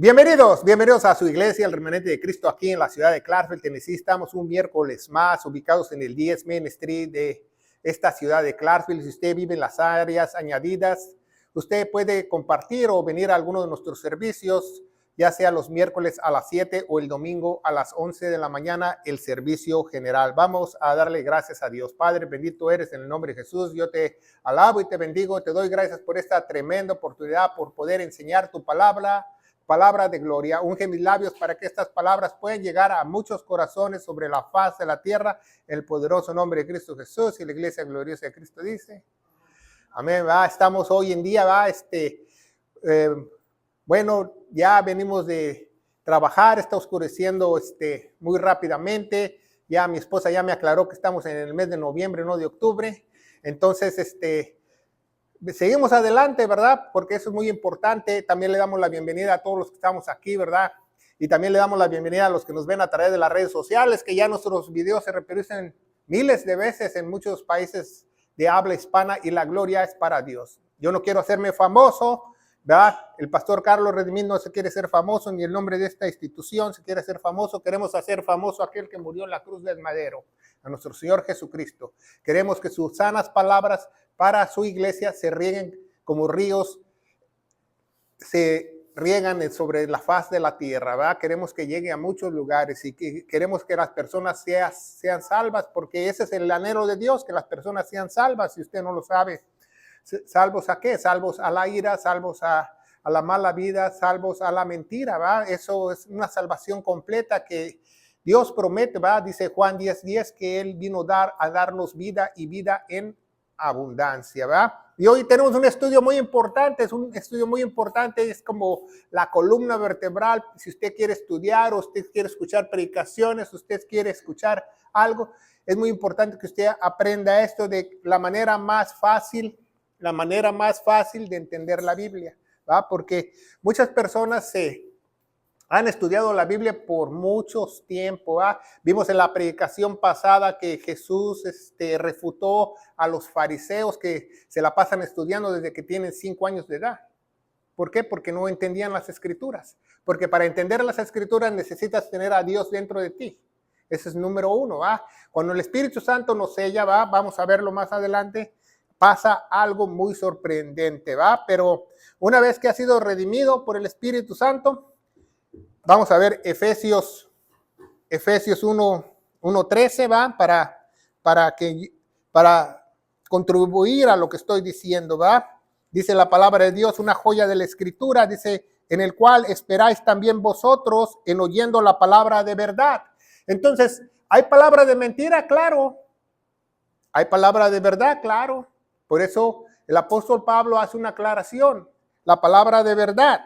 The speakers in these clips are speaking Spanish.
Bienvenidos a su iglesia, el Remanente de Cristo, aquí en la ciudad de Clarksville, Tennessee. Estamos un miércoles más ubicados en el 10 Main Street de esta ciudad de Clarksville. Si usted vive en las áreas añadidas, usted puede compartir o venir a alguno de nuestros servicios, ya sea los miércoles a las 7 o el domingo a las 11 de la mañana, el servicio general. Vamos a darle gracias a Dios. Padre, bendito eres en el nombre de Jesús. Yo te alabo y te bendigo. Te doy gracias por esta tremenda oportunidad, por poder enseñar tu palabra de gloria. Unge mis labios para que estas palabras puedan llegar a muchos corazones sobre la faz de la tierra, en el poderoso nombre de Cristo Jesús. Y la iglesia gloriosa de Cristo dice, amén. Estamos hoy en día, bueno, ya venimos de trabajar, está oscureciendo muy rápidamente. Ya mi esposa ya me aclaró que estamos en el mes de noviembre, no de octubre. Entonces, seguimos adelante, ¿verdad? Porque eso es muy importante. También le damos la bienvenida a todos los que estamos aquí, ¿verdad? Y también le damos la bienvenida a los que nos ven a través de las redes sociales, que ya nuestros videos se reproducen miles de veces en muchos países de habla hispana y la gloria es para Dios. Yo no quiero hacerme famoso, ¿verdad? El pastor Carlos Redimín no se quiere ser famoso, ni el nombre de esta institución se quiere ser famoso. Queremos hacer famoso a aquel que murió en la cruz del madero, a nuestro Señor Jesucristo. Queremos que sus sanas palabras para su iglesia se rieguen como ríos, se riegan sobre la faz de la tierra, ¿verdad? Queremos que llegue a muchos lugares y queremos que las personas sean salvas, porque ese es el anhelo de Dios, que las personas sean salvas. Si usted no lo sabe, ¿salvos a qué? Salvos a la ira, salvos a la mala vida, salvos a la mentira, ¿verdad? Eso es una salvación completa que Dios promete, ¿verdad? Dice Juan 10:10 que Él vino a darnos vida y vida en abundancia, ¿verdad? Y hoy tenemos un estudio muy importante, es como la columna vertebral. Si usted quiere estudiar, o usted quiere escuchar predicaciones, usted quiere escuchar algo, es muy importante que usted aprenda esto de la manera más fácil de entender la Biblia, ¿verdad? Porque muchas personas han estudiado la Biblia por muchos tiempos. Vimos en la predicación pasada que Jesús refutó a los fariseos que se la pasan estudiando desde que tienen 5 años de edad. ¿Por qué? Porque no entendían las escrituras. Porque para entender las escrituras necesitas tener a Dios dentro de ti. Ese es número 1. Cuando el Espíritu Santo nos sella, vamos a verlo más adelante, pasa algo muy sorprendente. Pero una vez que ha sido redimido por el Espíritu Santo, vamos a ver Efesios 1:13, para contribuir a lo que estoy diciendo, Dice la palabra de Dios, una joya de la Escritura, dice, en el cual esperáis también vosotros en oyendo la palabra de verdad. Entonces, ¿hay palabra de mentira? Claro. ¿Hay palabra de verdad? Claro. Por eso el apóstol Pablo hace una aclaración, la palabra de verdad.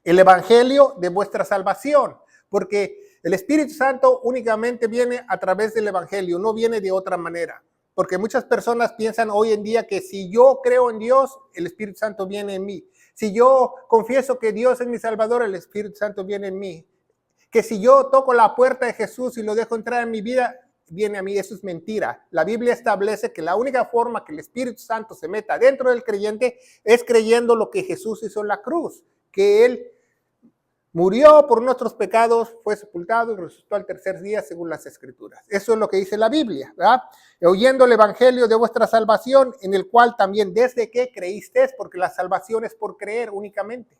El evangelio de vuestra salvación, porque el Espíritu Santo únicamente viene a través del evangelio, no viene de otra manera. Porque muchas personas piensan hoy en día que si yo creo en Dios, el Espíritu Santo viene en mí. Si yo confieso que Dios es mi Salvador, el Espíritu Santo viene en mí. Que si yo toco la puerta de Jesús y lo dejo entrar en mi vida, viene a mí. Eso es mentira. La Biblia establece que la única forma que el Espíritu Santo se meta dentro del creyente es creyendo lo que Jesús hizo en la cruz, que Él murió por nuestros pecados, fue sepultado y resucitó al tercer día según las Escrituras. Eso es lo que dice la Biblia, ¿verdad? Oyendo el evangelio de vuestra salvación, en el cual también desde que creísteis, porque la salvación es por creer únicamente.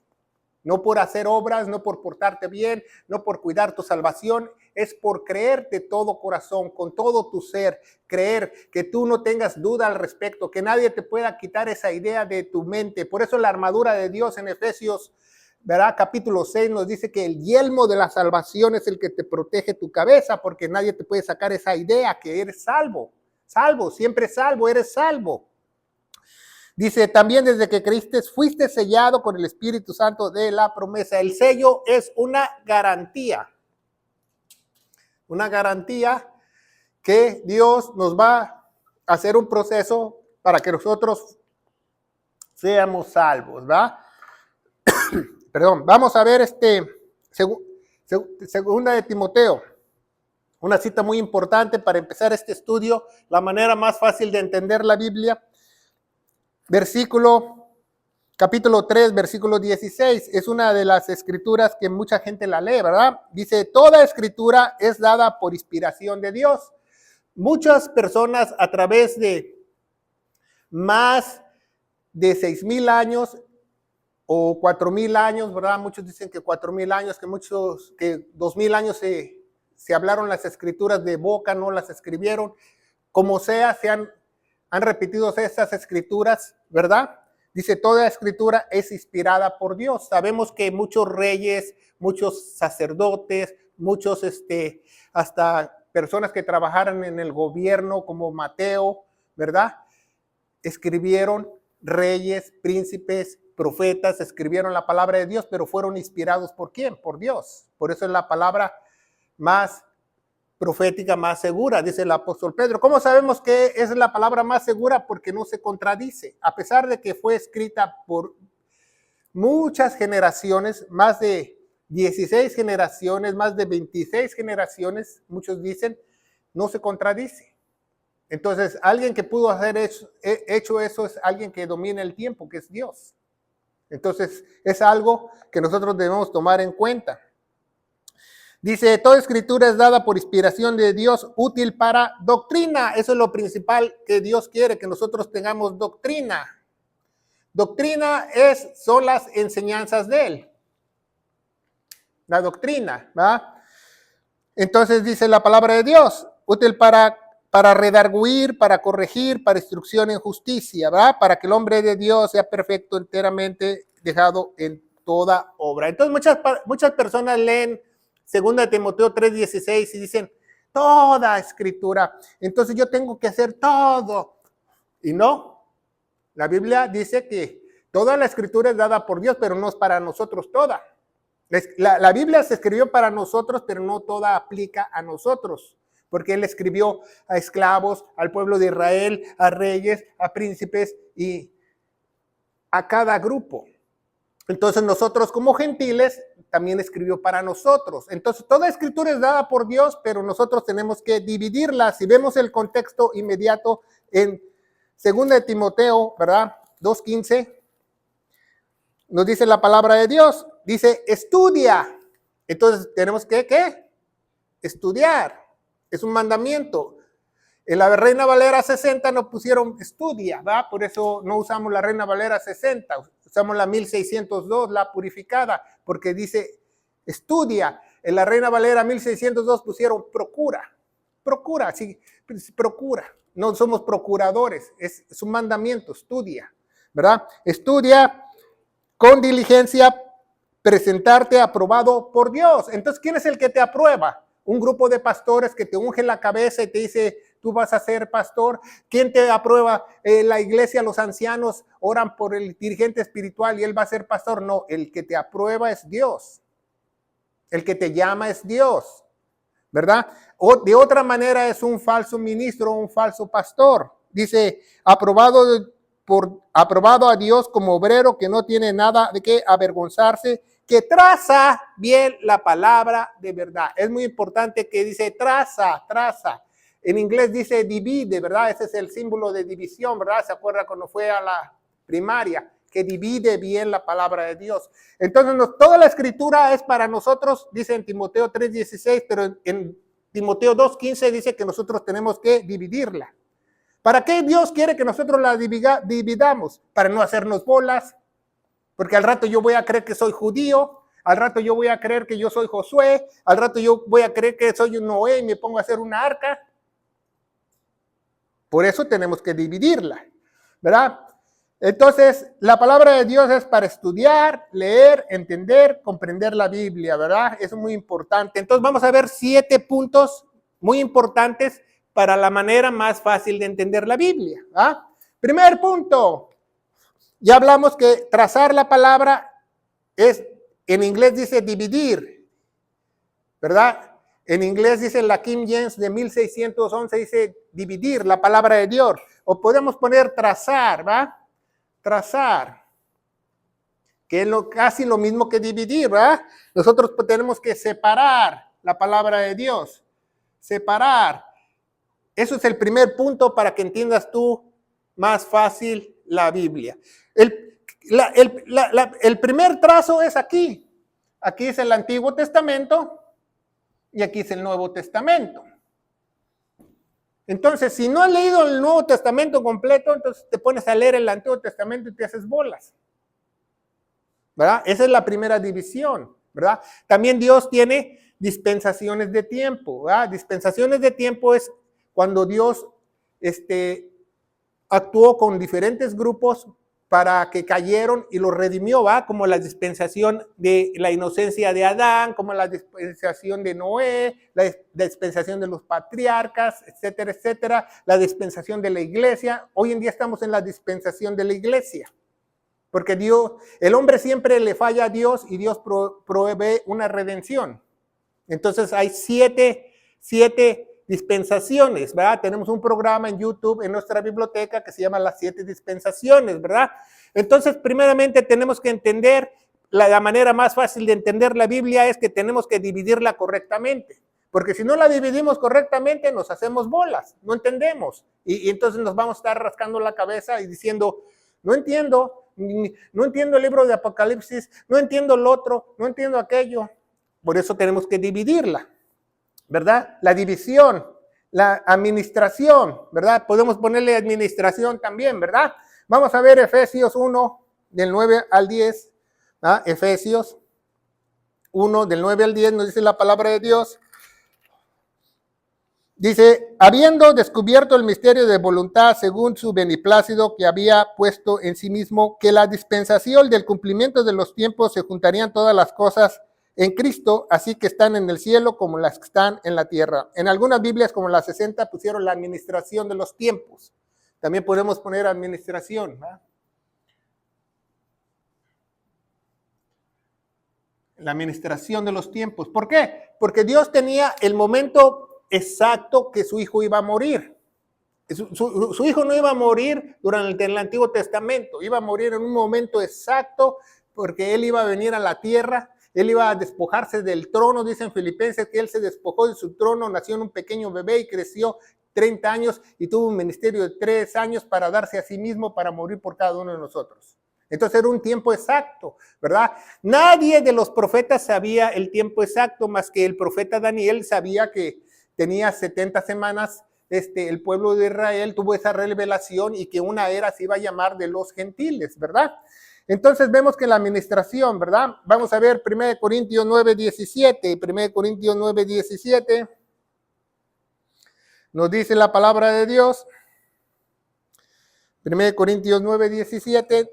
No por hacer obras, no por portarte bien, no por cuidar tu salvación, es por creer de todo corazón, con todo tu ser, creer que tú no tengas duda al respecto, que nadie te pueda quitar esa idea de tu mente. Por eso la armadura de Dios en Efesios, ¿verdad? Capítulo 6 nos dice que el yelmo de la salvación es el que te protege tu cabeza, porque nadie te puede sacar esa idea que eres salvo, siempre salvo, eres salvo. Dice, también desde que creíste, fuiste sellado con el Espíritu Santo de la promesa. El sello es una garantía que Dios nos va a hacer un proceso para que nosotros seamos salvos, ¿va? Perdón, vamos a ver segunda de Timoteo, una cita muy importante para empezar este estudio, la manera más fácil de entender la Biblia. Versículo capítulo 3, versículo 16. Es una de las escrituras que mucha gente la lee, ¿verdad? Dice, toda escritura es dada por inspiración de Dios. Muchas personas a través de más de 6,000 años o 4,000 años, ¿verdad? Muchos dicen que 4,000 años, que 2,000 años se hablaron las escrituras de boca, no las escribieron. Como sea, han repetido esas escrituras, ¿verdad? Dice, toda escritura es inspirada por Dios. Sabemos que muchos reyes, muchos sacerdotes, muchos hasta personas que trabajaron en el gobierno como Mateo, ¿verdad? Escribieron, reyes, príncipes, profetas, escribieron la palabra de Dios, pero fueron inspirados ¿por quién? Por Dios. Por eso es la palabra más profética, más segura, dice el apóstol Pedro. ¿Cómo sabemos que es la palabra más segura? Porque no se contradice. A pesar de que fue escrita por muchas generaciones, más de 16 generaciones, más de 26 generaciones, muchos dicen, no se contradice. Entonces, alguien que pudo haber hecho eso es alguien que domina el tiempo, que es Dios. Entonces, es algo que nosotros debemos tomar en cuenta. Dice, toda escritura es dada por inspiración de Dios, útil para doctrina. Eso es lo principal que Dios quiere, que nosotros tengamos doctrina. Doctrina son las enseñanzas de Él. La doctrina, ¿va? Entonces dice la palabra de Dios, útil para redarguir, para corregir, para instrucción en justicia, ¿va? Para que el hombre de Dios sea perfecto, enteramente dejado en toda obra. Entonces muchas personas leen 2 Timoteo 3:16 y dicen, toda escritura, entonces yo tengo que hacer todo. Y no, la Biblia dice que toda la escritura es dada por Dios, pero no es para nosotros toda. La Biblia se escribió para nosotros, pero no toda aplica a nosotros, porque Él escribió a esclavos, al pueblo de Israel, a reyes, a príncipes y a cada grupo. Entonces nosotros como gentiles también escribió para nosotros. Entonces toda escritura es dada por Dios, pero nosotros tenemos que dividirla. Si vemos el contexto inmediato en 2 Timoteo, ¿verdad? 2:15, nos dice la palabra de Dios. Dice, estudia. Entonces tenemos que, ¿qué? Estudiar. Es un mandamiento. En la Reina Valera 60 nos pusieron estudia, ¿verdad? Por eso no usamos la Reina Valera 60. Usamos la 1602, la purificada, porque dice estudia. En la Reina Valera 1602 pusieron procura. Procura, sí, procura. No somos procuradores, es un mandamiento, estudia, ¿verdad? Estudia con diligencia, presentarte aprobado por Dios. Entonces, ¿quién es el que te aprueba? Un grupo de pastores que te unge la cabeza y te dice, tú vas a ser pastor. ¿Quién te aprueba? La iglesia, los ancianos oran por el dirigente espiritual y él va a ser pastor. No, el que te aprueba es Dios. El que te llama es Dios, ¿verdad? O de otra manera es un falso ministro, un falso pastor. Dice, aprobado a Dios como obrero que no tiene nada de qué avergonzarse, que traza bien la palabra de verdad. Es muy importante que dice traza. En inglés dice divide, ¿verdad? Ese es el símbolo de división, ¿verdad? ¿Se acuerda cuando fue a la primaria? Que divide bien la palabra de Dios. Entonces, toda la escritura es para nosotros, dice en Timoteo 3:16, pero en Timoteo 2:15 dice que nosotros tenemos que dividirla. ¿Para qué Dios quiere que nosotros la dividamos? Para no hacernos bolas, porque al rato yo voy a creer que soy judío, al rato yo voy a creer que yo soy Josué, al rato yo voy a creer que soy un Noé y me pongo a hacer una arca. Por eso tenemos que dividirla, ¿verdad? Entonces, la palabra de Dios es para estudiar, leer, entender, comprender la Biblia, ¿verdad? Eso es muy importante. Entonces, vamos a ver 7 puntos muy importantes para la manera más fácil de entender la Biblia, ¿verdad? Primer punto, ya hablamos que trazar la palabra es, en inglés dice dividir, ¿verdad? En inglés dice la King James de 1611, dice dividir la palabra de Dios. O podemos poner trazar, ¿va? Trazar, que es casi lo mismo que dividir, ¿verdad? Nosotros tenemos que separar la palabra de Dios. Separar. Eso es el primer punto para que entiendas tú más fácil la Biblia. el primer trazo es aquí. Aquí es el Antiguo Testamento y aquí es el Nuevo Testamento. Entonces, si no has leído el Nuevo Testamento completo, entonces te pones a leer el Antiguo Testamento y te haces bolas. ¿Verdad? Esa es la primera división, ¿verdad? También Dios tiene dispensaciones de tiempo, ¿verdad? Dispensaciones de tiempo es cuando Dios actuó con diferentes grupos para que cayeron y los redimió, ¿va? Como la dispensación de la inocencia de Adán, como la dispensación de Noé, la dispensación de los patriarcas, etcétera, etcétera, la dispensación de la iglesia. Hoy en día estamos en la dispensación de la iglesia, porque Dios, el hombre siempre le falla a Dios y Dios provee una redención. Entonces hay siete dispensaciones, ¿verdad? Tenemos un programa en YouTube, en nuestra biblioteca, que se llama Las 7 Dispensaciones, ¿verdad? Entonces, primeramente tenemos que entender, la manera más fácil de entender la Biblia es que tenemos que dividirla correctamente, porque si no la dividimos correctamente nos hacemos bolas, no entendemos, y entonces nos vamos a estar rascando la cabeza y diciendo, no entiendo el libro de Apocalipsis, no entiendo el otro, no entiendo aquello. Por eso tenemos que dividirla, ¿verdad? La división, la administración, ¿verdad? Podemos ponerle administración también, ¿verdad? Vamos a ver Efesios 1, del 9 al 10. ¿Ah? Efesios 1, del 9 al 10, nos dice la palabra de Dios. Dice, habiendo descubierto el misterio de voluntad según su beneplácito que había puesto en sí mismo, que la dispensación del cumplimiento de los tiempos se juntarían todas las cosas en Cristo, así que están en el cielo como las que están en la tierra. En algunas Biblias, como las 60, pusieron la administración de los tiempos. También podemos poner administración, ¿verdad? La administración de los tiempos. ¿Por qué? Porque Dios tenía el momento exacto que su hijo iba a morir. Su hijo no iba a morir durante el Antiguo Testamento, iba a morir en un momento exacto porque él iba a venir a la tierra. Él iba a despojarse del trono, dicen Filipenses que él se despojó de su trono, nació en un pequeño bebé y creció 30 años y tuvo un ministerio de 3 años para darse a sí mismo para morir por cada uno de nosotros. Entonces era un tiempo exacto, ¿verdad? Nadie de los profetas sabía el tiempo exacto, más que el profeta Daniel sabía que tenía 70 semanas, el pueblo de Israel tuvo esa revelación y que una era se iba a llamar de los gentiles, ¿verdad? Entonces vemos que la administración, ¿verdad? Vamos a ver 1 Corintios 9:17. 1 Corintios 9:17 nos dice la palabra de Dios. 1 Corintios 9:17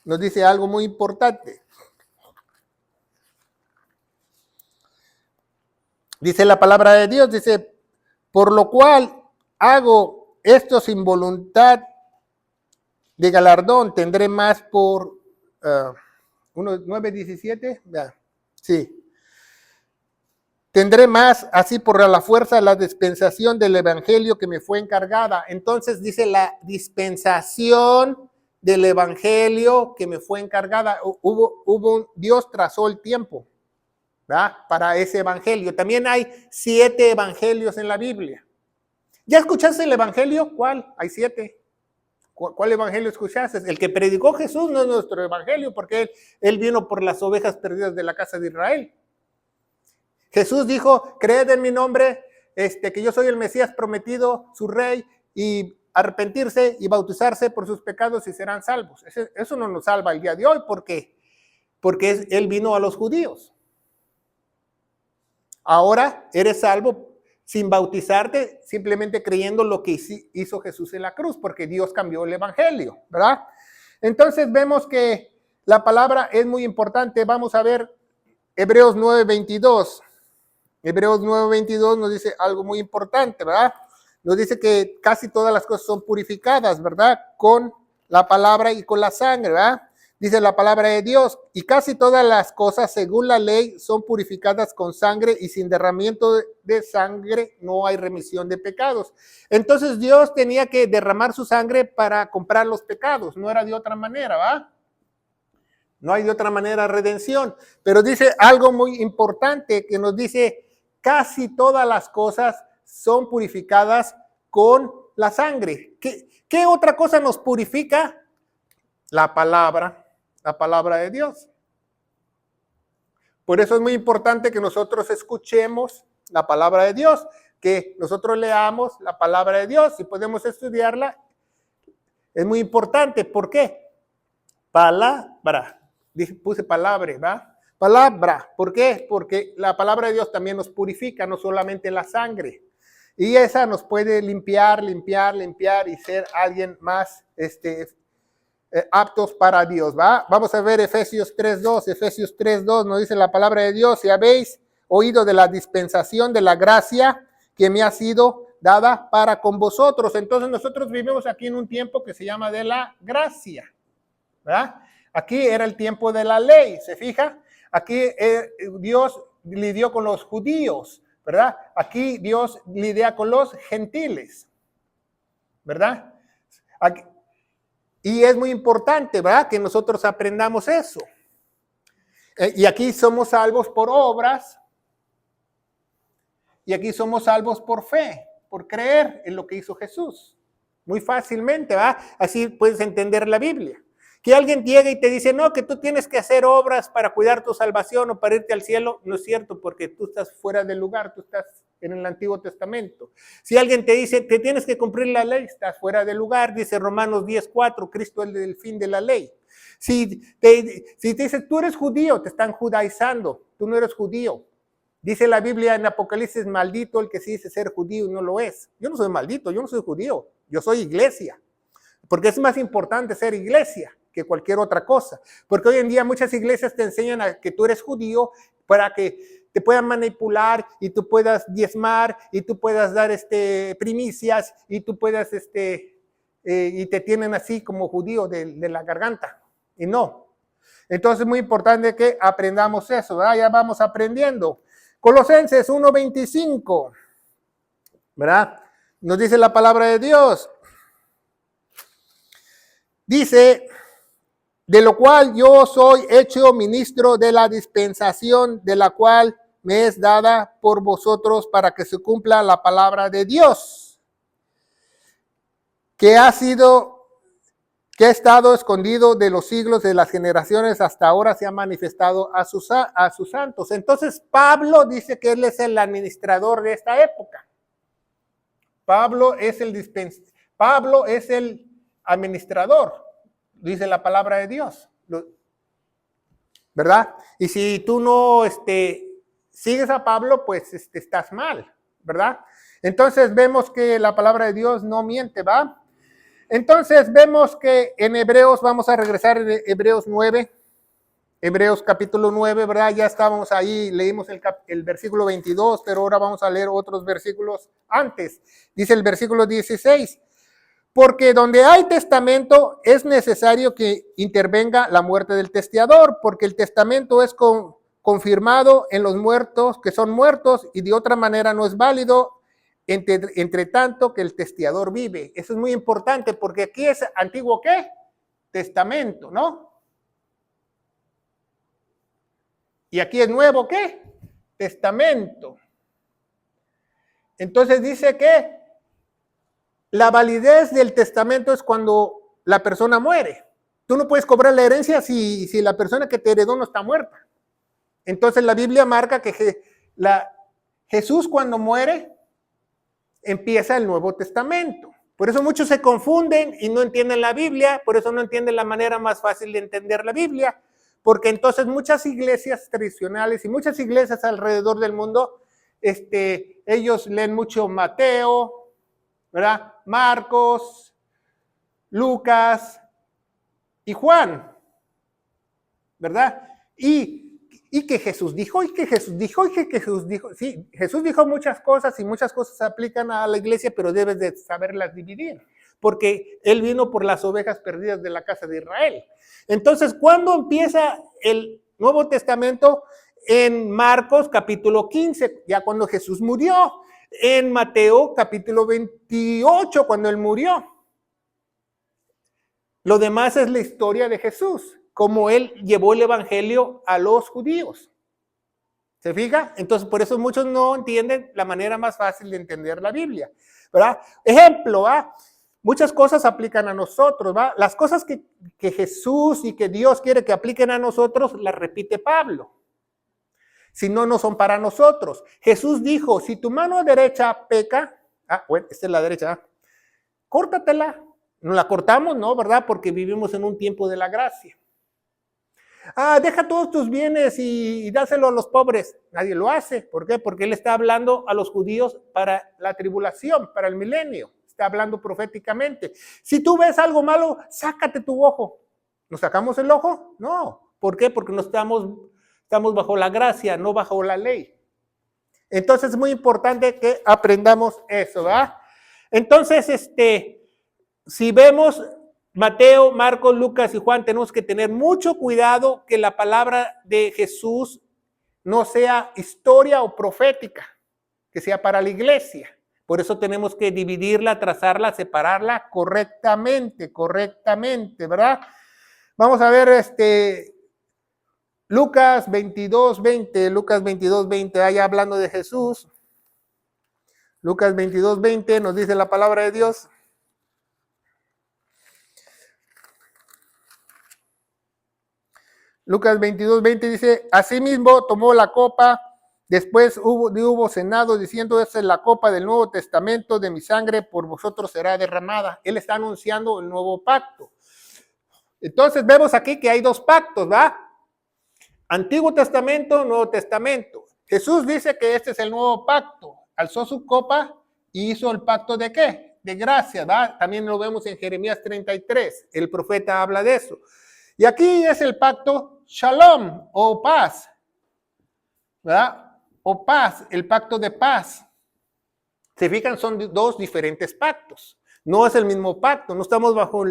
nos dice algo muy importante. Dice la palabra de Dios, dice, por lo cual hago esto sin voluntad de galardón, tendré más por 9:17, sí. Tendré más así por la fuerza la dispensación del evangelio que me fue encargada. Entonces dice la dispensación del evangelio que me fue encargada. Dios trazó el tiempo, ¿verdad? Para ese evangelio. También hay 7 evangelios en la Biblia. ¿Ya escuchaste el evangelio? ¿Cuál? Hay 7. ¿Cuál evangelio escuchaste? El que predicó Jesús no es nuestro evangelio, porque él vino por las ovejas perdidas de la casa de Israel. Jesús dijo, creed en mi nombre, que yo soy el Mesías prometido, su rey, y arrepentirse y bautizarse por sus pecados y serán salvos. Eso no nos salva el día de hoy, porque él vino a los judíos. Ahora eres salvo sin bautizarte, simplemente creyendo lo que hizo Jesús en la cruz, porque Dios cambió el evangelio, ¿verdad? Entonces vemos que la palabra es muy importante. Vamos a ver Hebreos 9:22. Hebreos 9:22 nos dice algo muy importante, ¿verdad? Nos dice que casi todas las cosas son purificadas, ¿verdad? Con la palabra y con la sangre, ¿verdad? Dice la palabra de Dios, y casi todas las cosas según la ley son purificadas con sangre y sin derramamiento de sangre no hay remisión de pecados. Entonces Dios tenía que derramar su sangre para comprar los pecados, no era de otra manera, ¿verdad? No hay de otra manera redención, pero dice algo muy importante que nos dice, casi todas las cosas son purificadas con la sangre. ¿Qué otra cosa nos purifica? La palabra de Dios. Por eso es muy importante que nosotros escuchemos la palabra de Dios, que nosotros leamos la palabra de Dios y podemos estudiarla. Es muy importante. ¿Por qué? Palabra. Puse palabra, ¿va? Palabra. ¿Por qué? Porque la palabra de Dios también nos purifica, no solamente la sangre. Y esa nos puede limpiar y ser alguien más aptos para Dios, ¿va? Vamos a ver Efesios 3:2. Efesios 3:2 nos dice la palabra de Dios: si habéis oído de la dispensación de la gracia que me ha sido dada para con vosotros. Entonces nosotros vivimos aquí en un tiempo que se llama de la gracia, ¿verdad? Aquí era el tiempo de la ley, ¿se fija? Aquí Dios lidió con los judíos, ¿verdad? Aquí Dios lidia con los gentiles, ¿verdad? Aquí, y es muy importante, ¿verdad? Que nosotros aprendamos eso. Y aquí somos salvos por obras. Y aquí somos salvos por fe, por creer en lo que hizo Jesús. Muy fácilmente, ¿verdad? Así puedes entender la Biblia. Que alguien llegue y te dice, no, que tú tienes que hacer obras para cuidar tu salvación o para irte al cielo. No es cierto, porque tú estás fuera del lugar, tú estás en el Antiguo Testamento. Si alguien te dice, te tienes que cumplir la ley, estás fuera del lugar. Dice Romanos 10:4, Cristo es el fin de la ley. Si te dices, tú eres judío, te están judaizando, tú no eres judío. Dice la Biblia en Apocalipsis, maldito el que se dice ser judío y no lo es. Yo no soy maldito, yo no soy judío, yo soy iglesia. Porque es más importante ser iglesia que cualquier otra cosa. Porque hoy en día muchas iglesias te enseñan a que tú eres judío para que te puedan manipular y tú puedas diezmar y tú puedas dar primicias y tú puedas, y te tienen así como judío de la garganta. Y no. Entonces es muy importante que aprendamos eso, ¿verdad? Ya vamos aprendiendo. Colosenses 1:25, ¿verdad? Nos dice la palabra de Dios. Dice, de lo cual yo soy hecho ministro de la dispensación de la cual me es dada por vosotros para que se cumpla la palabra de Dios, que ha estado escondido de los siglos, de las generaciones, hasta ahora se ha manifestado a sus santos. Entonces Pablo dice que él es el administrador de esta época. Pablo es el administrador, dice la palabra de Dios, ¿verdad? Y si tú no sigues a Pablo, pues estás mal, ¿verdad? Entonces vemos que la palabra de Dios no miente, ¿va? Entonces vemos que en Hebreos, vamos a regresar a Hebreos 9, Hebreos capítulo 9, ¿verdad? Ya estábamos ahí, leímos el versículo 22, pero ahora vamos a leer otros versículos antes. Dice el versículo 16, porque donde hay testamento es necesario que intervenga la muerte del testador, porque el testamento es confirmado en los muertos, que son muertos, y de otra manera no es válido, entre tanto que el testador vive. Eso es muy importante, porque aquí es antiguo, ¿qué? Testamento, ¿no? Y aquí es nuevo, ¿qué? Testamento. Entonces dice que la validez del testamento es cuando la persona muere. Tú no puedes cobrar la herencia si la persona que te heredó no está muerta. Entonces la Biblia marca que Jesús cuando muere empieza el Nuevo Testamento. Por eso muchos se confunden y no entienden la Biblia, por eso no entienden la manera más fácil de entender la Biblia, porque entonces muchas iglesias tradicionales y muchas iglesias alrededor del mundo, ellos leen mucho Mateo, ¿verdad? Marcos, Lucas y Juan, ¿verdad? Y que Jesús dijo, y que Jesús dijo, y que Jesús dijo. Sí, Jesús dijo muchas cosas y muchas cosas se aplican a la iglesia, pero debes de saberlas dividir, porque Él vino por las ovejas perdidas de la casa de Israel. Entonces, ¿cuándo empieza el Nuevo Testamento? En Marcos capítulo 15, ya cuando Jesús murió. En Mateo capítulo 28, cuando Él murió. Lo demás es la historia de Jesús, como Él llevó el evangelio a los judíos. ¿Se fija? Entonces, por eso muchos no entienden la manera más fácil de entender la Biblia, ¿verdad? Ejemplo, ¿va? Muchas cosas aplican a nosotros, ¿va? Las cosas que Jesús y que Dios quiere que apliquen a nosotros, las repite Pablo. Si no, no son para nosotros. Jesús dijo, si tu mano derecha peca, bueno, esta es la derecha, córtatela. No la cortamos, ¿no? ¿Verdad? Porque vivimos en un tiempo de la gracia. Deja todos tus bienes y dáselo a los pobres. Nadie lo hace. ¿Por qué? Porque él está hablando a los judíos para la tribulación, para el milenio. Está hablando proféticamente. Si tú ves algo malo, sácate tu ojo. ¿Nos sacamos el ojo? No. ¿Por qué? Porque no estamos bajo la gracia, no bajo la ley. Entonces es muy importante que aprendamos eso, ¿verdad? Entonces, si vemos Mateo, Marcos, Lucas y Juan, tenemos que tener mucho cuidado que la palabra de Jesús no sea historia o profética, que sea para la iglesia. Por eso tenemos que dividirla, trazarla, separarla correctamente, ¿verdad? Vamos a ver Lucas 22:20, allá hablando de Jesús. Lucas 22:20 nos dice la palabra de Dios. Lucas 22:20 dice, asimismo tomó la copa, después hubo cenado diciendo, esta es la copa del Nuevo Testamento de mi sangre, por vosotros será derramada. Él está anunciando el nuevo pacto. Entonces vemos aquí que hay dos pactos, ¿va? Antiguo Testamento, Nuevo Testamento. Jesús dice que este es el nuevo pacto. Alzó su copa y hizo el pacto ¿de qué? De gracia, ¿va? También lo vemos en Jeremías 33. El profeta habla de eso. Y aquí es el pacto Shalom o paz, ¿verdad? O paz, el pacto de paz. Se fijan, son dos diferentes pactos. No es el mismo pacto, no estamos bajo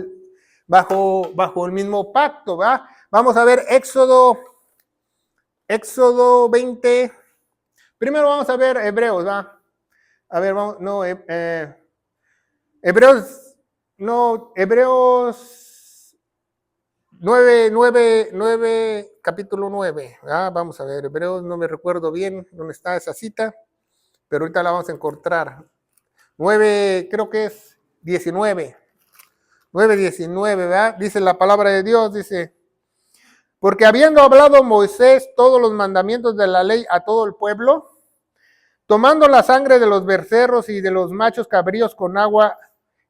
el mismo pacto, ¿verdad? Vamos a ver Éxodo 20. Primero vamos a ver Hebreos, ¿va? A ver, vamos, no, Hebreos 9, capítulo 9. Vamos a ver, Hebreos, no me recuerdo bien dónde está esa cita, pero ahorita la vamos a encontrar. 9, creo que es 19. 9:19, ¿verdad? Dice la palabra de Dios, dice, porque habiendo hablado Moisés todos los mandamientos de la ley a todo el pueblo, tomando la sangre de los becerros y de los machos cabríos con agua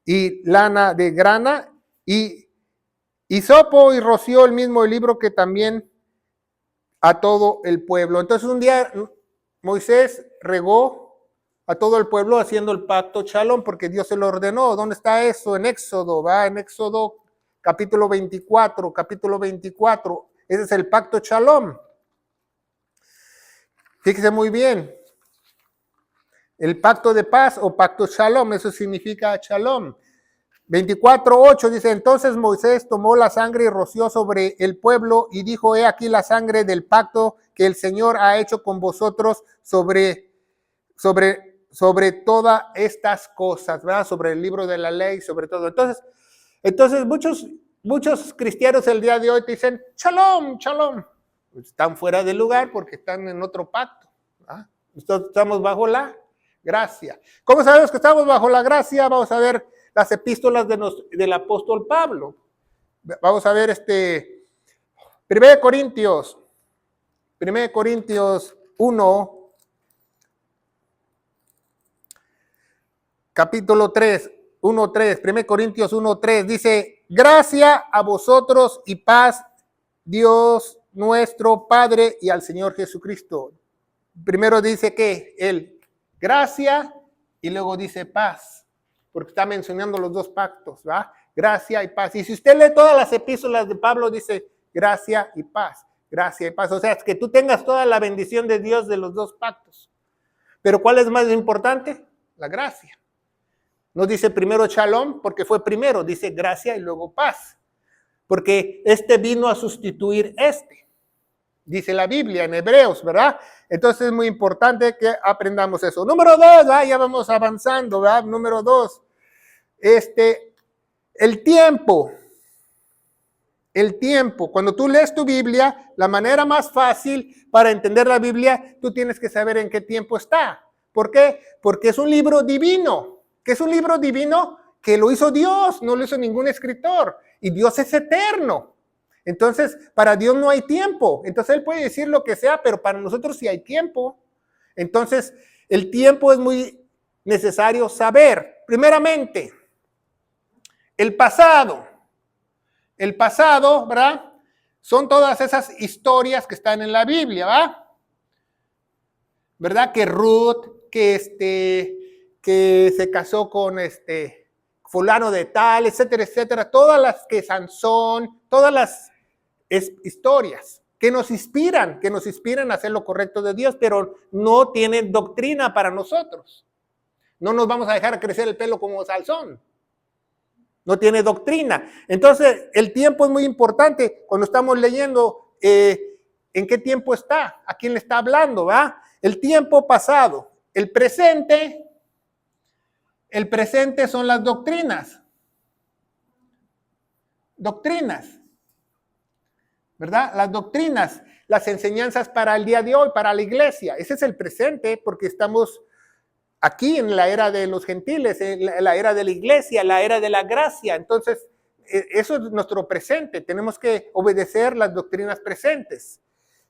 y lana de grana, y hisopo y roció el mismo libro que también a todo el pueblo. Entonces un día Moisés regó a todo el pueblo haciendo el pacto Shalom porque Dios se lo ordenó. ¿Dónde está eso? En Éxodo, ¿va? En Éxodo capítulo 24. Ese es el pacto Shalom. Fíjese muy bien. El pacto de paz o pacto Shalom, eso significa Shalom. 24:8 dice, entonces Moisés tomó la sangre y roció sobre el pueblo y dijo, he aquí la sangre del pacto que el Señor ha hecho con vosotros sobre todas estas cosas, ¿verdad? Sobre el libro de la ley, sobre todo. Entonces muchos cristianos el día de hoy te dicen, Shalom, Shalom. Están fuera de lugar porque están en otro pacto, ¿verdad? Estamos bajo la gracia. ¿Cómo sabemos que estamos bajo la gracia? Vamos a ver las epístolas del apóstol Pablo. Vamos a ver 1 Corintios 1, capítulo 3, 1:3, 1 Corintios 1:3, dice, gracia a vosotros y paz, Dios nuestro Padre y al Señor Jesucristo. Primero dice que Él, gracia, y luego dice paz, porque está mencionando los dos pactos, ¿va? Gracia y paz. Y si usted lee todas las epístolas de Pablo, dice gracia y paz, gracia y paz. O sea, es que tú tengas toda la bendición de Dios de los dos pactos. Pero ¿cuál es más importante? La gracia. No dice primero Shalom porque fue primero, dice gracia y luego paz. Porque vino a sustituir dice la Biblia en Hebreos, ¿verdad? Entonces es muy importante que aprendamos eso. Número 2, ya vamos avanzando, ¿verdad? Número 2, el tiempo. El tiempo. Cuando tú lees tu Biblia, la manera más fácil para entender la Biblia, tú tienes que saber en qué tiempo está. ¿Por qué? Porque es un libro divino. ¿Qué es un libro divino? Que lo hizo Dios, no lo hizo ningún escritor. Y Dios es eterno. Entonces, para Dios no hay tiempo. Entonces, Él puede decir lo que sea, pero para nosotros sí hay tiempo. Entonces, el tiempo es muy necesario saber. Primeramente, el pasado. El pasado, ¿verdad? Son todas esas historias que están en la Biblia, ¿verdad? Que Ruth, que se casó con fulano de tal, etcétera, etcétera. Todas las que Sansón, todas las historias que nos inspiran a hacer lo correcto de Dios, pero no tienen doctrina para nosotros. No nos vamos a dejar crecer el pelo como Sansón. No tiene doctrina. Entonces, el tiempo es muy importante cuando estamos leyendo en qué tiempo está, a quién le está hablando, ¿va? El tiempo pasado. El presente son las doctrinas. Doctrinas, ¿verdad? Las doctrinas, las enseñanzas para el día de hoy, para la iglesia. Ese es el presente porque estamos aquí en la era de los gentiles, en la era de la iglesia, la era de la gracia. Entonces, eso es nuestro presente. Tenemos que obedecer las doctrinas presentes.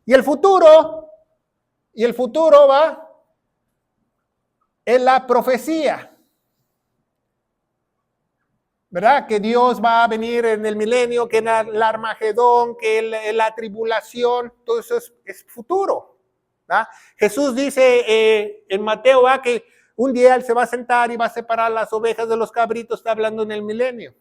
Y el futuro va en la profecía. ¿Verdad? Que Dios va a venir en el milenio, que en el Armagedón, que en la tribulación, todo eso es futuro. ¿Verdad? Jesús dice en Mateo que un día Él se va a sentar y va a separar las ovejas de los cabritos, está hablando en el milenio.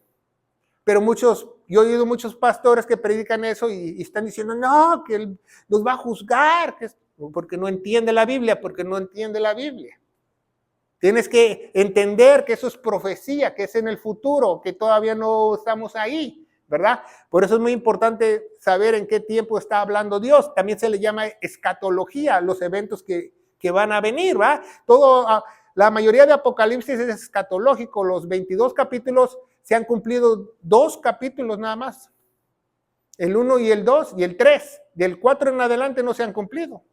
Pero yo he oído muchos pastores que predican eso y están diciendo, no, que Él nos va a juzgar, porque no entiende la Biblia, Tienes que entender que eso es profecía, que es en el futuro, que todavía no estamos ahí, ¿verdad? Por eso es muy importante saber en qué tiempo está hablando Dios. También se le llama escatología, los eventos que van a venir, ¿verdad? La mayoría de Apocalipsis es escatológico. Los 22 capítulos se han cumplido 2 capítulos nada más. El 1 y el 2 y el 3. Del 4 en adelante no se han cumplido.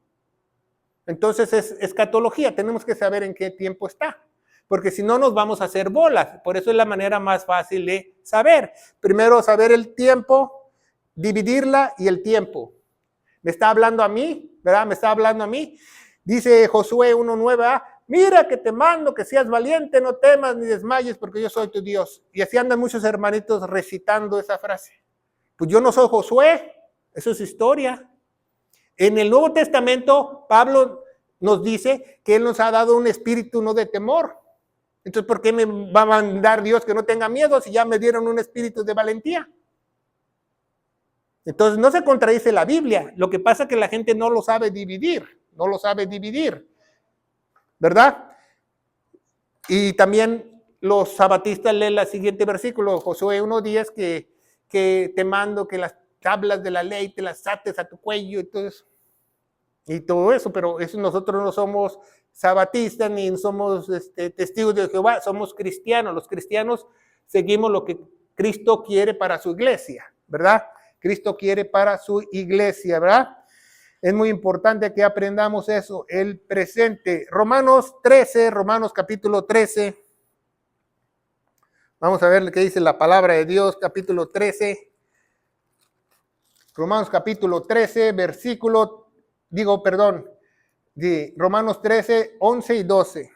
Entonces es escatología, tenemos que saber en qué tiempo está, porque si no nos vamos a hacer bolas. Por eso es la manera más fácil de saber. Primero saber el tiempo, dividirla y el tiempo. ¿Me está hablando a mí? ¿Verdad? ¿Me está hablando a mí? Dice Josué 1:9, mira que te mando que seas valiente, no temas ni desmayes porque yo soy tu Dios. Y así andan muchos hermanitos recitando esa frase. Pues yo no soy Josué, eso es historia. En el Nuevo Testamento, Pablo nos dice que Él nos ha dado un espíritu no de temor. Entonces, ¿por qué me va a mandar Dios que no tenga miedo si ya me dieron un espíritu de valentía? Entonces, no se contradice la Biblia. Lo que pasa es que la gente no lo sabe dividir, ¿verdad? Y también los sabatistas leen el siguiente versículo, Josué 1:10, que te mando que las tablas de la ley te las ates a tu cuello y todo eso, pero eso nosotros no somos sabatistas ni somos testigos de Jehová, somos cristianos. Los cristianos seguimos lo que Cristo quiere para su iglesia, ¿verdad? Cristo quiere para su iglesia, ¿verdad? Es muy importante que aprendamos eso, el presente. Romanos capítulo 13. Vamos a ver lo que dice la palabra de Dios, capítulo 13. Romanos capítulo 13, Romanos 13, 11 y 12.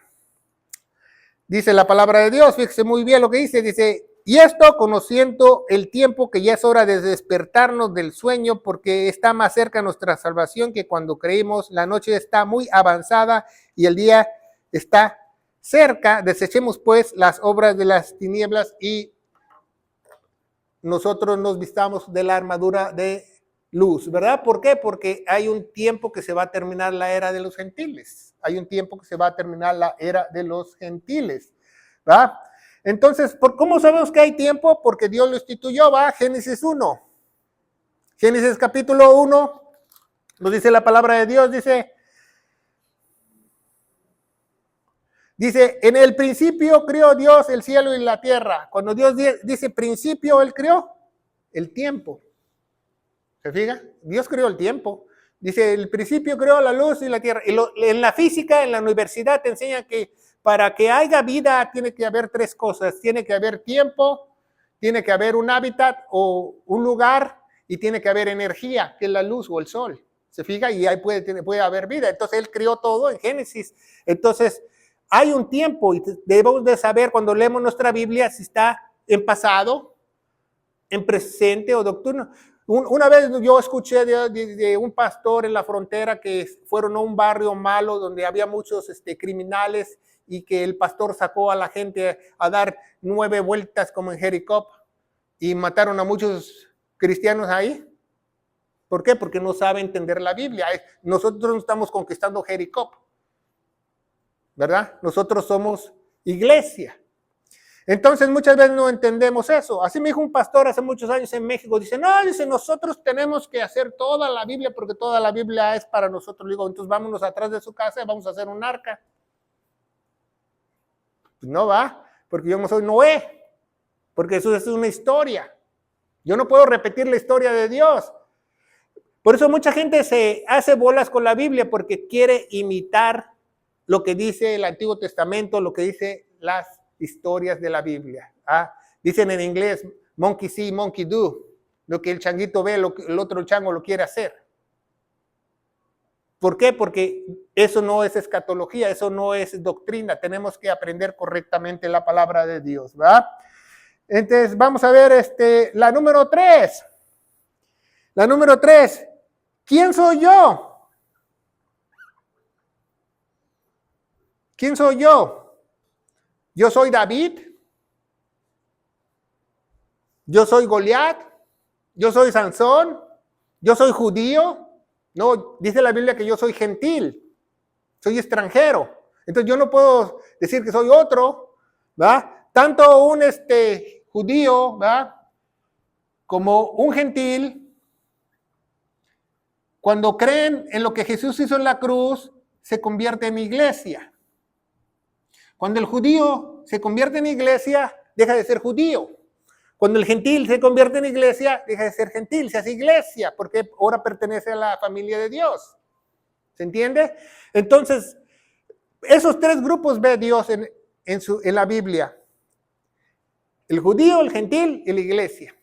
Dice la palabra de Dios, fíjese muy bien lo que dice, y esto conociendo el tiempo que ya es hora de despertarnos del sueño, porque está más cerca nuestra salvación que cuando creímos. La noche está muy avanzada y el día está cerca. Desechemos pues las obras de las tinieblas y nosotros nos vistamos de la armadura de luz, ¿verdad? ¿Por qué? Porque hay un tiempo que se va a terminar la era de los gentiles. ¿verdad? Entonces, ¿cómo sabemos que hay tiempo? Porque Dios lo instituyó, ¿va? Génesis 1. Génesis capítulo 1, nos dice la palabra de Dios, dice, en el principio crió Dios el cielo y la tierra. Cuando Dios dice principio, Él creó el tiempo. ¿Se fija? Dios creó el tiempo. Dice, el principio creó la luz y la tierra. En la física, en la universidad, te enseña que para que haya vida tiene que haber tres cosas. Tiene que haber tiempo, tiene que haber un hábitat o un lugar y tiene que haber energía, que es la luz o el sol. ¿Se fija? Y ahí puede haber vida. Entonces, Él creó todo en Génesis. Entonces, hay un tiempo y debemos de saber cuando leemos nuestra Biblia si está en pasado, en presente o nocturno. Una vez yo escuché de un pastor en la frontera que fueron a un barrio malo donde había muchos criminales y que el pastor sacó a la gente a dar 9 vueltas como en Jericó y mataron a muchos cristianos ahí. ¿Por qué? Porque no sabe entender la Biblia. Nosotros no estamos conquistando Jericó, ¿verdad? Nosotros somos iglesia. Entonces muchas veces no entendemos eso. Así me dijo un pastor hace muchos años en México. Dice, no, dice, nosotros tenemos que hacer toda la Biblia porque toda la Biblia es para nosotros. Digo, entonces vámonos atrás de su casa y vamos a hacer un arca. Pues no va, porque yo no soy Noé, porque eso es una historia. Yo no puedo repetir la historia de Dios. Por eso mucha gente se hace bolas con la Biblia porque quiere imitar lo que dice el Antiguo Testamento, lo que dice las historias de la Biblia. Dicen en inglés, monkey see, monkey do. Lo que el changuito ve, el otro chango lo quiere hacer. ¿Por qué? Porque eso no es escatología, eso no es doctrina. Tenemos que aprender correctamente la palabra de Dios, ¿verdad? Entonces, vamos a ver la número 3. La número 3. ¿Quién soy yo? ¿Quién soy yo? Yo soy David. Yo soy Goliat. Yo soy Sansón. Yo soy judío. No, dice la Biblia que yo soy gentil. Soy extranjero. Entonces yo no puedo decir que soy otro, ¿verdad? Tanto un judío, ¿verdad? Como un gentil, cuando creen en lo que Jesús hizo en la cruz, se convierte en iglesia. Cuando el judío se convierte en iglesia, deja de ser judío. Cuando el gentil se convierte en iglesia, deja de ser gentil, se hace iglesia, porque ahora pertenece a la familia de Dios. ¿Se entiende? Entonces, esos 3 grupos ve Dios en la Biblia. El judío, el gentil y la iglesia.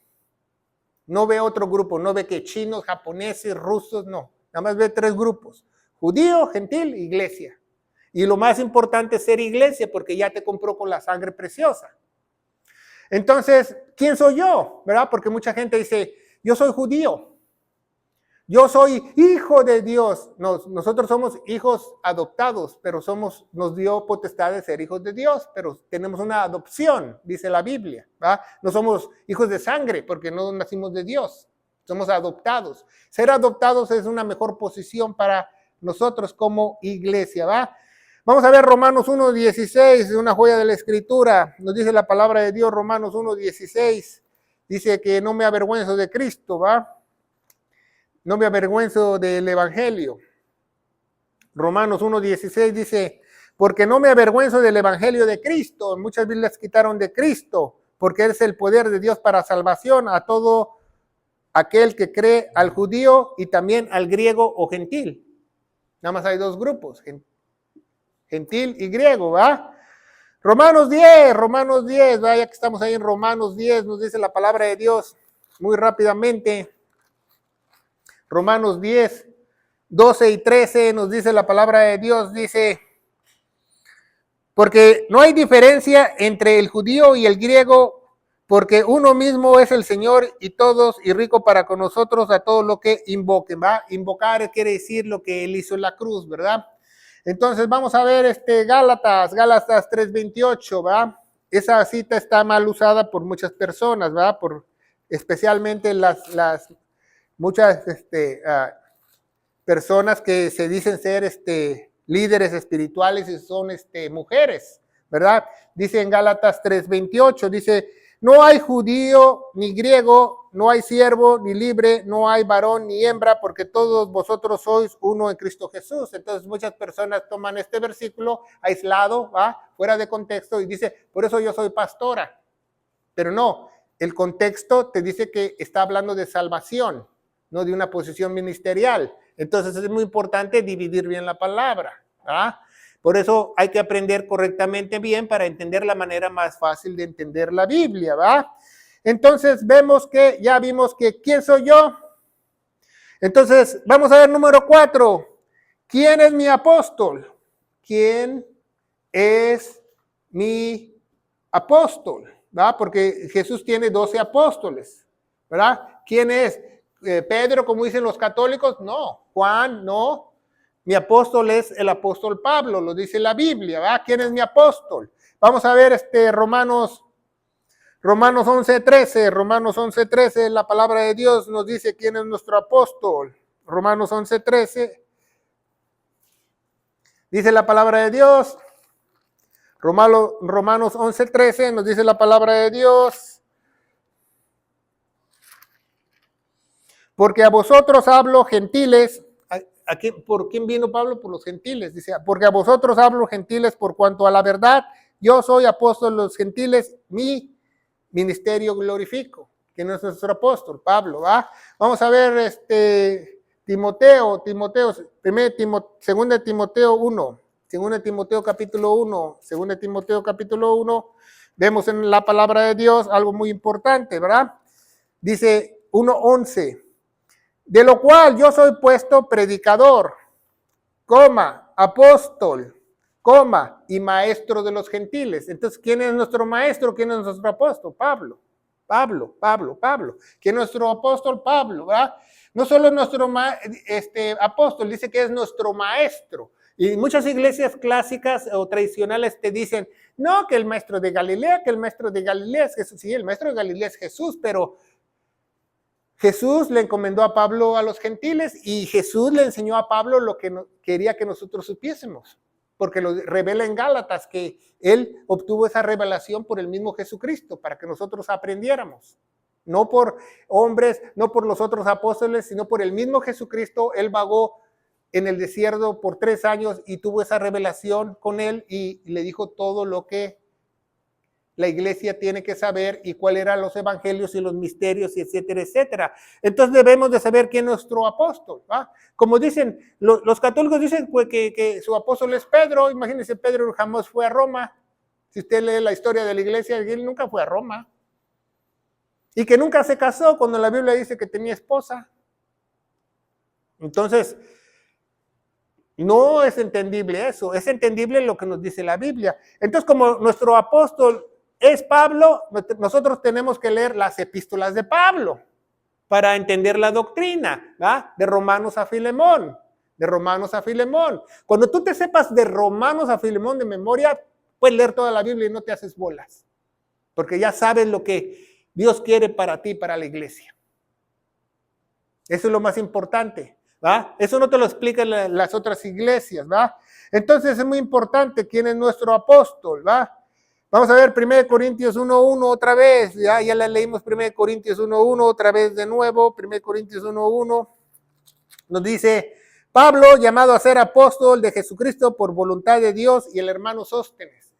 No ve otro grupo, no ve que chinos, japoneses, rusos, no. Nada más ve 3 grupos. Judío, gentil, iglesia. Y lo más importante es ser iglesia porque ya te compró con la sangre preciosa. Entonces, ¿quién soy yo? ¿Verdad? Porque mucha gente dice, yo soy judío. Yo soy hijo de Dios. Nosotros somos hijos adoptados, pero nos dio potestad de ser hijos de Dios, pero tenemos una adopción, dice la Biblia. ¿Va? No somos hijos de sangre porque no nacimos de Dios. Somos adoptados. Ser adoptados es una mejor posición para nosotros como iglesia. ¿Va? Vamos a ver Romanos 1:16, una joya de la Escritura. Nos dice la palabra de Dios, Romanos 1:16. Dice que no me avergüenzo de Cristo, ¿va? No me avergüenzo del Evangelio. Romanos 1:16 dice, porque no me avergüenzo del Evangelio de Cristo. Muchas Biblias quitaron de Cristo, porque es el poder de Dios para salvación a todo aquel que cree, al judío y también al griego o gentil. Nada más hay 2 grupos, gentil y griego, ¿va? Romanos 10, vaya que estamos ahí en Romanos 10, nos dice la palabra de Dios muy rápidamente. Romanos 10, 12 y 13 nos dice la palabra de Dios, dice, porque no hay diferencia entre el judío y el griego, porque uno mismo es el Señor y todos, y rico para con nosotros a todo lo que invoquen, ¿va? Invocar quiere decir lo que Él hizo en la cruz, ¿verdad? Entonces vamos a ver Gálatas 3:28, ¿va? Esa cita está mal usada por muchas personas, ¿va? Especialmente las muchas personas que se dicen ser líderes espirituales y son mujeres, ¿verdad? Dice en Gálatas 3:28, dice, no hay judío ni griego, no hay siervo ni libre, no hay varón ni hembra, porque todos vosotros sois uno en Cristo Jesús. Entonces muchas personas toman este versículo aislado, ¿va? Fuera de contexto y dice, por eso yo soy pastora. Pero no, el contexto te dice que está hablando de salvación. no de una posición ministerial. Entonces es muy importante dividir bien la palabra. Por eso hay que aprender correctamente bien para entender la manera más fácil de entender la Biblia, ¿va? Entonces ya vimos que ¿quién soy yo? Entonces vamos a ver número 4. ¿Quién es mi apóstol? ¿Quién es mi apóstol? ¿Verdad? Porque Jesús tiene 12 apóstoles, ¿verdad? ¿Quién es? ¿Pedro, como dicen los católicos? No. ¿Juan? No. Mi apóstol es el apóstol Pablo, lo dice la Biblia, ¿verdad? ¿Quién es mi apóstol? Vamos a ver Romanos 11:13. Romanos 11:13, la palabra de Dios nos dice quién es nuestro apóstol. Romanos 11:13. Dice la palabra de Dios. Romanos 11:13 nos dice la palabra de Dios. Porque a vosotros hablo, gentiles. ¿Por quién vino Pablo? Por los gentiles. Dice, porque a vosotros hablo, gentiles, por cuanto a la verdad, yo soy apóstol de los gentiles, mi ministerio glorifico. ¿Quién es nuestro apóstol? Pablo, ¿va? Vamos a ver Timoteo, 2 Timoteo 1, 2 Timoteo capítulo 1, 2 Timoteo capítulo 1, vemos en la palabra de Dios algo muy importante, ¿verdad? Dice 1:11, de lo cual yo soy puesto predicador, apóstol, y maestro de los gentiles. Entonces, ¿quién es nuestro maestro? ¿Quién es nuestro apóstol? Pablo. ¿Quién es nuestro apóstol? Pablo, ¿verdad? No solo nuestro apóstol, dice que es nuestro maestro. Y muchas iglesias clásicas o tradicionales te dicen, no, que el maestro de Galilea, es Jesús. Sí, el maestro de Galilea es Jesús, pero Jesús le encomendó a Pablo a los gentiles y Jesús le enseñó a Pablo lo que quería que nosotros supiésemos, porque lo revela en Gálatas que él obtuvo esa revelación por el mismo Jesucristo, para que nosotros aprendiéramos. No por hombres, no por los otros apóstoles, sino por el mismo Jesucristo. Él vagó en el desierto por 3 años y tuvo esa revelación con él y le dijo todo lo que la iglesia tiene que saber y cuáles eran los evangelios y los misterios, y etcétera, etcétera. Entonces debemos de saber quién es nuestro apóstol, ¿va? Como dicen, los católicos dicen pues, que su apóstol es Pedro. Imagínense, Pedro jamás fue a Roma. Si usted lee la historia de la iglesia, él nunca fue a Roma. Y que nunca se casó cuando la Biblia dice que tenía esposa. Entonces, no es entendible eso, es entendible lo que nos dice la Biblia. Entonces, como nuestro apóstol es Pablo, nosotros tenemos que leer las epístolas de Pablo para entender la doctrina, ¿va? De Romanos a Filemón. Cuando tú te sepas de Romanos a Filemón de memoria, puedes leer toda la Biblia y no te haces bolas, porque ya sabes lo que Dios quiere para ti, para la iglesia. Eso es lo más importante, ¿va? Eso no te lo explican las otras iglesias, ¿va? Entonces es muy importante quién es nuestro apóstol, ¿va? Vamos a ver 1 Corintios 1:1 otra vez, ya la leímos 1 Corintios 1:1 otra vez de nuevo. 1 Corintios 1:1 nos dice, Pablo, llamado a ser apóstol de Jesucristo por voluntad de Dios, y el hermano Sóstenes.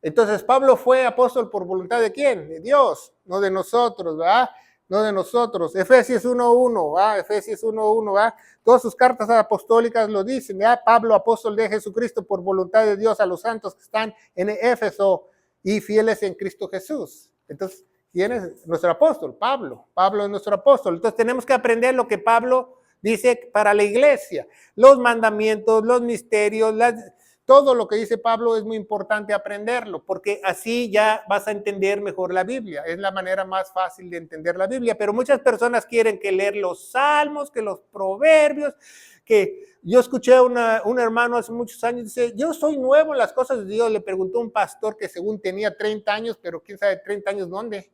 Entonces Pablo fue apóstol por voluntad de ¿quién? De Dios, no de nosotros, ¿verdad? No de nosotros. Efesios 1:1, ¿va? Efesios 1:1, ¿va? Todas sus cartas apostólicas lo dicen, ¿ya? Pablo, apóstol de Jesucristo por voluntad de Dios, a los santos que están en Éfeso y fieles en Cristo Jesús. Entonces, ¿quién es nuestro apóstol? Pablo. Pablo es nuestro apóstol. Entonces tenemos que aprender lo que Pablo dice para la iglesia. Los mandamientos, los misterios, todo lo que dice Pablo es muy importante aprenderlo, porque así ya vas a entender mejor la Biblia. Es la manera más fácil de entender la Biblia, pero muchas personas quieren que leer los salmos, que los proverbios, que yo escuché a un hermano hace muchos años, dice, yo soy nuevo en las cosas de Dios. Le preguntó a un pastor que según tenía 30 años, pero quién sabe 30 años dónde,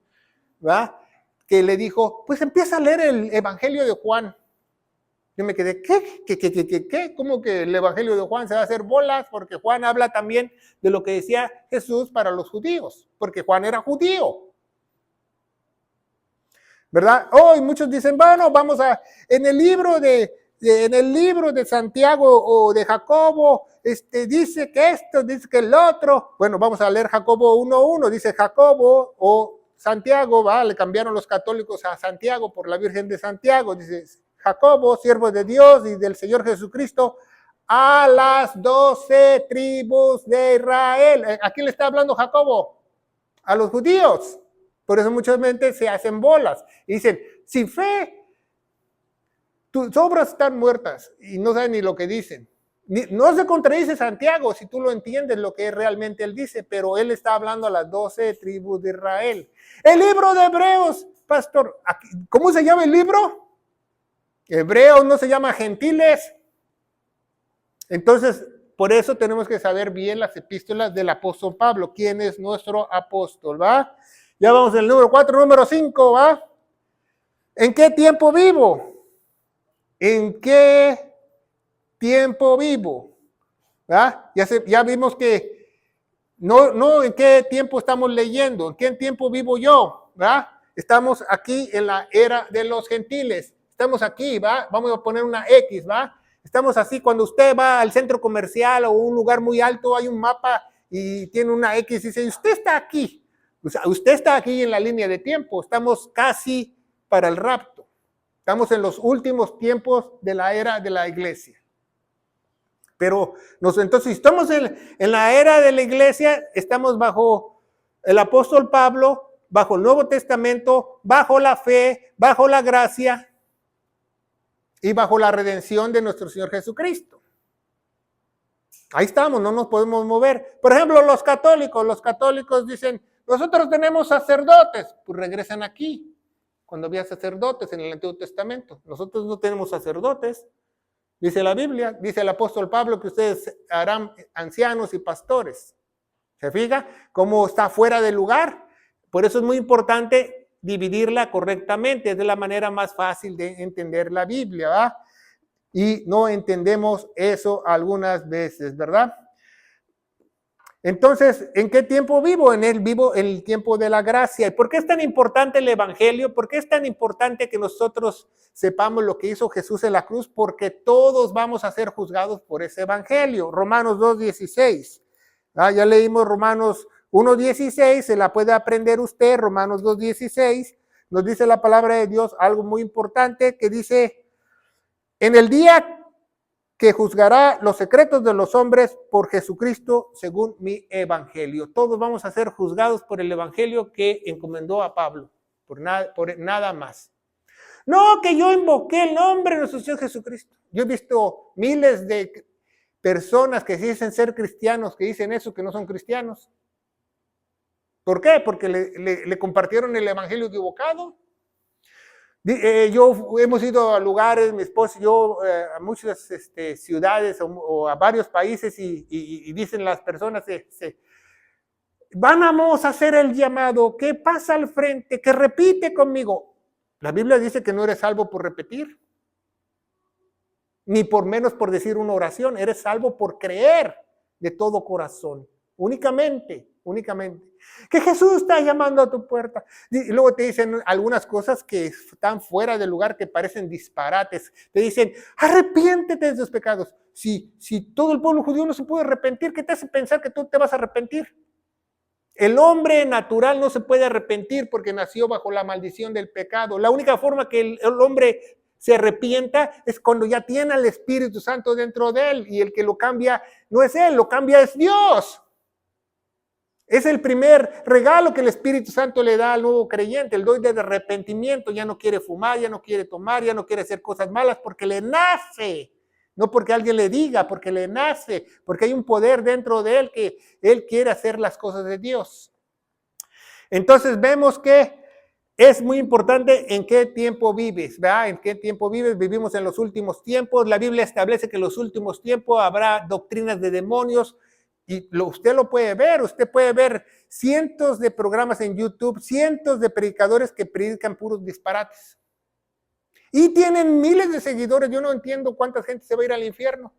¿verdad? Que le dijo, pues empieza a leer el Evangelio de Juan. Yo me quedé, ¿qué? ¿Cómo que el Evangelio de Juan se va a hacer bolas? Porque Juan habla también de lo que decía Jesús para los judíos, porque Juan era judío, ¿verdad? Hoy muchos dicen, bueno, en el libro de Santiago o de Jacobo, dice que esto, dice que el otro. Bueno, vamos a leer Jacobo 1:1, dice Jacobo o Santiago, ¿va? Le cambiaron los católicos a Santiago por la Virgen de Santiago. Dice, Jacobo, siervo de Dios y del Señor Jesucristo, a las 12 tribus de Israel. ¿A quién le está hablando Jacobo? A los judíos. Por eso muchas veces se hacen bolas. Y dicen, sin fe, tus obras están muertas y no saben ni lo que dicen. No se contradice Santiago si tú lo entiendes lo que realmente él dice, pero él está hablando a las 12 tribus de Israel. El libro de Hebreos, pastor, ¿cómo se llama el libro? Hebreos, no se llama Gentiles. Entonces, por eso tenemos que saber bien las epístolas del apóstol Pablo, quién es nuestro apóstol, ¿va? Ya vamos al número 4, número 5, ¿va? ¿En qué tiempo vivo? ¿En qué tiempo vivo? ¿Va? Ya vimos que no en qué tiempo estamos leyendo, en qué tiempo vivo yo, ¿va? Estamos aquí en la era de los gentiles, estamos aquí, ¿va? Vamos a poner una X, ¿va? Estamos así, cuando usted va al centro comercial o un lugar muy alto, hay un mapa y tiene una X y dice, usted está aquí, o sea, usted está aquí en la línea de tiempo, estamos casi para el rapto, estamos en los últimos tiempos de la era de la iglesia. Pero entonces, si estamos en la era de la iglesia, estamos bajo el apóstol Pablo, bajo el Nuevo Testamento, bajo la fe, bajo la gracia y bajo la redención de nuestro Señor Jesucristo. Ahí estamos, no nos podemos mover. Por ejemplo, los católicos dicen, nosotros tenemos sacerdotes, pues regresan aquí, cuando había sacerdotes en el Antiguo Testamento. Nosotros no tenemos sacerdotes. Dice la Biblia, dice el apóstol Pablo que ustedes harán ancianos y pastores. ¿Se fija cómo está fuera de lugar? Por eso es muy importante dividirla correctamente. Es de la manera más fácil de entender la Biblia, ¿verdad? Y no entendemos eso algunas veces, ¿verdad? Entonces, ¿en qué tiempo vivo? Vivo en el tiempo de la gracia. ¿Y por qué es tan importante el evangelio? ¿Por qué es tan importante que nosotros sepamos lo que hizo Jesús en la cruz? Porque todos vamos a ser juzgados por ese evangelio. Romanos 2:16. Ya leímos Romanos 1:16, se la puede aprender usted. Romanos 2:16 nos dice la palabra de Dios algo muy importante que dice, en el día que juzgará los secretos de los hombres por Jesucristo según mi evangelio. Todos vamos a ser juzgados por el evangelio que encomendó a Pablo, por nada más. No, que yo invoqué el nombre de nuestro Señor Jesucristo. Yo he visto miles de personas que dicen ser cristianos, que dicen eso, que no son cristianos. ¿Por qué? Porque le compartieron el evangelio equivocado. Hemos ido a lugares, mi esposa y yo, a muchas ciudades o a varios países y dicen las personas, vamos a hacer el llamado, ¿qué pasa al frente? Que repite conmigo. La Biblia dice que no eres salvo por repetir, ni por menos por decir una oración, eres salvo por creer de todo corazón, únicamente. Que Jesús está llamando a tu puerta. Y luego te dicen algunas cosas que están fuera del lugar, que parecen disparates. Te dicen, arrepiéntete de tus pecados. Si todo el pueblo judío no se puede arrepentir, ¿qué te hace pensar que tú te vas a arrepentir? El hombre natural no se puede arrepentir porque nació bajo la maldición del pecado. La única forma que el hombre se arrepienta es cuando ya tiene al Espíritu Santo dentro de él, y el que lo cambia no es él, lo cambia es Dios. Es el primer regalo que el Espíritu Santo le da al nuevo creyente, el don de arrepentimiento. Ya no quiere fumar, ya no quiere tomar, ya no quiere hacer cosas malas porque le nace. No porque alguien le diga, porque le nace, porque hay un poder dentro de él que él quiere hacer las cosas de Dios. Entonces vemos que es muy importante en qué tiempo vives, ¿verdad? En qué tiempo vives. Vivimos en los últimos tiempos. La Biblia establece que en los últimos tiempos habrá doctrinas de demonios. Y usted lo puede ver, usted puede ver cientos de programas en YouTube, cientos de predicadores que predican puros disparates. Y tienen miles de seguidores. Yo no entiendo cuánta gente se va a ir al infierno.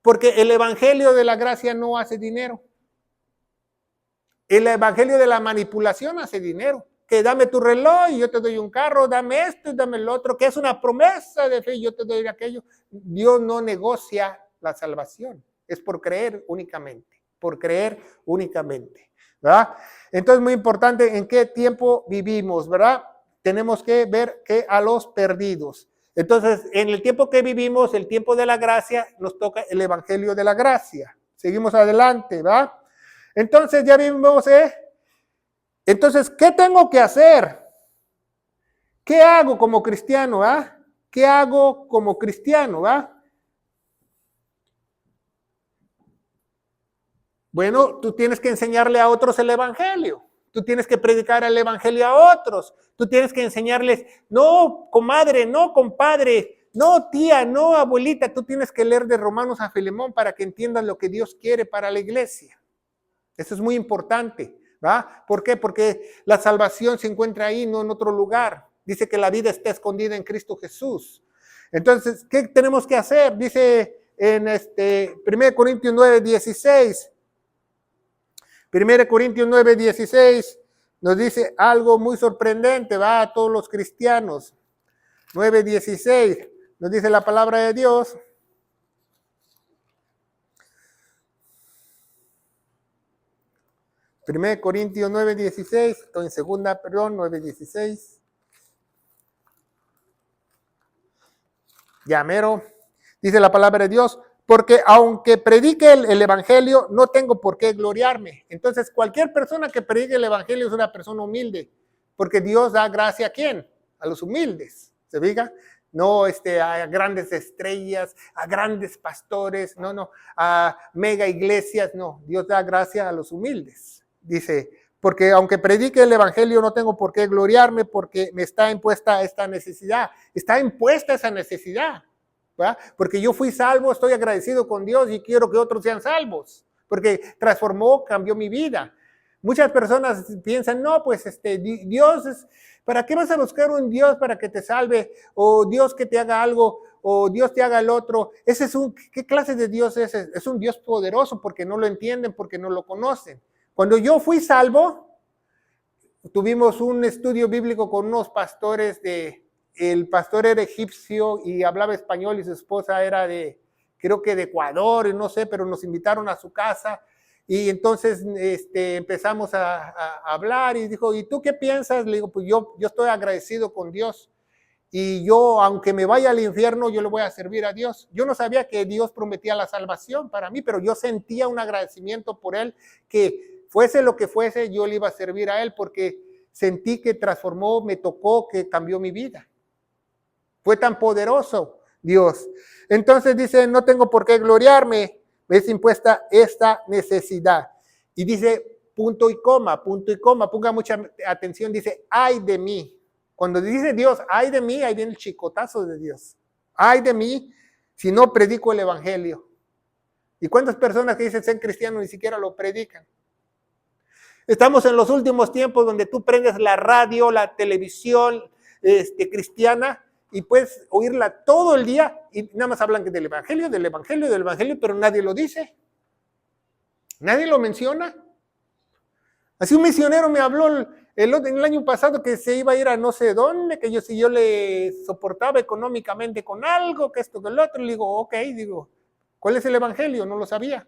Porque el evangelio de la gracia no hace dinero. El evangelio de la manipulación hace dinero. Que dame tu reloj y yo te doy un carro, dame esto y dame el otro, que es una promesa de fe y yo te doy aquello. Dios no negocia la salvación. Es por creer únicamente, ¿verdad? Entonces, muy importante en qué tiempo vivimos, ¿verdad? Tenemos que ver que a los perdidos. Entonces, en el tiempo que vivimos, el tiempo de la gracia, nos toca el evangelio de la gracia. Seguimos adelante, ¿verdad? Entonces, ya vimos, entonces, ¿qué tengo que hacer? ¿Qué hago como cristiano, ¿verdad? ¿Qué hago como cristiano, ¿verdad? Bueno, tú tienes que enseñarle a otros el evangelio. Tú tienes que predicar el evangelio a otros. Tú tienes que enseñarles, no, comadre, no, compadre, no, tía, no, abuelita. Tú tienes que leer de Romanos a Filemón para que entiendas lo que Dios quiere para la iglesia. Eso es muy importante, ¿va? ¿Por qué? Porque la salvación se encuentra ahí, no en otro lugar. Dice que la vida está escondida en Cristo Jesús. Entonces, ¿qué tenemos que hacer? Dice en 1 Corintios 9, 16. 1 Corintios 9, 16 nos dice algo muy sorprendente, va a todos los cristianos. 9, 16 nos dice la palabra de Dios. Primero Corintios 9, 16, estoy en segunda, perdón, 9, 16. Ya mero, dice la palabra de Dios, porque aunque predique el evangelio, no tengo por qué gloriarme. Entonces, cualquier persona que predique el evangelio es una persona humilde, porque Dios da gracia a ¿quién? A los humildes, ¿se fija? No a grandes estrellas, a grandes pastores, no, a mega iglesias, no. Dios da gracia a los humildes. Dice, porque aunque predique el evangelio, no tengo por qué gloriarme, porque me está impuesta esta necesidad. Está impuesta esa necesidad. ¿verdad? Porque yo fui salvo, estoy agradecido con Dios y quiero que otros sean salvos, porque transformó, cambió mi vida. Muchas personas piensan, no, pues Dios es, ¿para qué vas a buscar un Dios para que te salve? O Dios que te haga algo, o Dios te haga el otro. ¿Qué clase de Dios es? Es un Dios poderoso porque no lo entienden, porque no lo conocen. Cuando yo fui salvo, tuvimos un estudio bíblico con unos pastores el pastor era egipcio y hablaba español y su esposa era creo que de Ecuador, y no sé, pero nos invitaron a su casa y entonces empezamos a hablar y dijo, ¿y tú qué piensas? Le digo, pues yo estoy agradecido con Dios y yo, aunque me vaya al infierno, yo le voy a servir a Dios. Yo no sabía que Dios prometía la salvación para mí, pero yo sentía un agradecimiento por él, que fuese lo que fuese, yo le iba a servir a él porque sentí que transformó, me tocó, que cambió mi vida. Fue tan poderoso Dios. Entonces dice, no tengo por qué gloriarme, me es impuesta esta necesidad. Y dice punto y coma, ponga mucha atención, dice, ay de mí. Cuando dice Dios, ay de mí, ahí viene el chicotazo de Dios. Ay de mí, si no predico el evangelio. ¿Y cuántas personas que dicen ser cristianos ni siquiera lo predican? Estamos en los últimos tiempos donde tú prendes la radio, la televisión cristiana, y puedes oírla todo el día y nada más hablan del evangelio, pero nadie lo dice. Nadie lo menciona. Así un misionero me habló el año pasado que se iba a ir a no sé dónde, que si yo le soportaba económicamente con algo, que esto, que el otro, le digo, ok, ¿cuál es el evangelio? No lo sabía.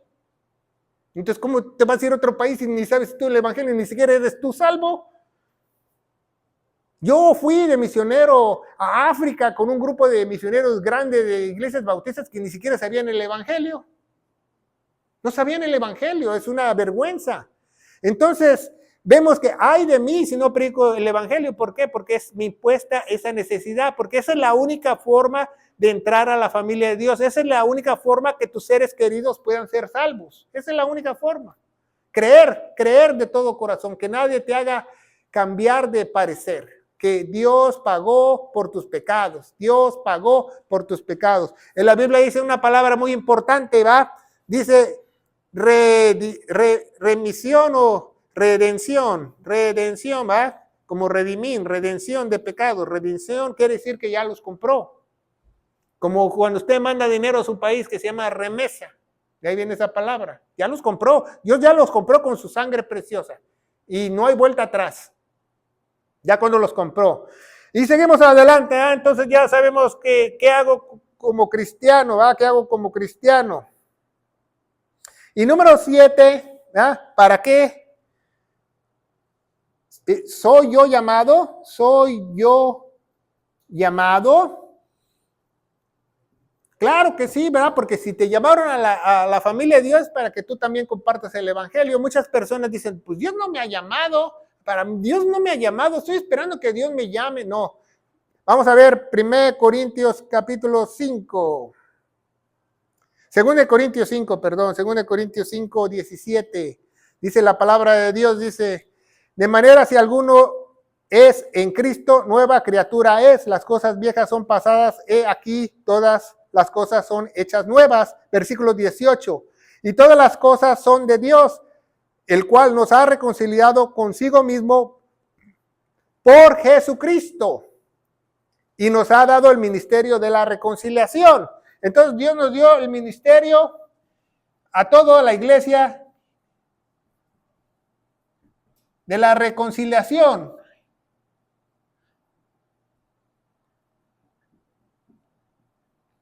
Entonces, ¿cómo te vas a ir a otro país y ni sabes tú el evangelio, ni siquiera eres tú salvo? Yo fui de misionero a África con un grupo de misioneros grandes de iglesias bautistas que ni siquiera sabían el evangelio. No sabían el evangelio, es una vergüenza. Entonces, vemos que ay de mí si no predico el evangelio. ¿Por qué? Porque es mi impuesta esa necesidad, porque esa es la única forma de entrar a la familia de Dios. Esa es la única forma que tus seres queridos puedan ser salvos. Esa es la única forma. Creer de todo corazón, que nadie te haga cambiar de parecer. Que Dios pagó por tus pecados. Dios pagó por tus pecados. En la Biblia dice una palabra muy importante, ¿va? Dice remisión o redención, ¿va? Como redimir, redención de pecados. Redención quiere decir que ya los compró. Como cuando usted manda dinero a su país, que se llama remesa. De ahí viene esa palabra. Ya los compró. Dios ya los compró con su sangre preciosa. Y no hay vuelta atrás. Ya cuando los compró. Y seguimos adelante. Entonces ya sabemos qué hago como cristiano. ¿Qué hago como cristiano? Y número 7, ¿para qué? ¿Soy yo llamado? ¿Soy yo llamado? Claro que sí, ¿verdad? Porque si te llamaron a la familia de Dios para que tú también compartas el evangelio, muchas personas dicen, pues Dios no me ha llamado, Dios no me ha llamado, estoy esperando que Dios me llame. No. Vamos a ver 1 Corintios capítulo 5. 2 Corintios 5, perdón, 2 Corintios 5, 17. Dice la palabra de Dios, dice, de manera si alguno es en Cristo, nueva criatura es, las cosas viejas son pasadas, he aquí todas las cosas son hechas nuevas. Versículo 18, y todas las cosas son de Dios, el cual nos ha reconciliado consigo mismo por Jesucristo y nos ha dado el ministerio de la reconciliación. Entonces Dios nos dio el ministerio a toda la iglesia de la reconciliación.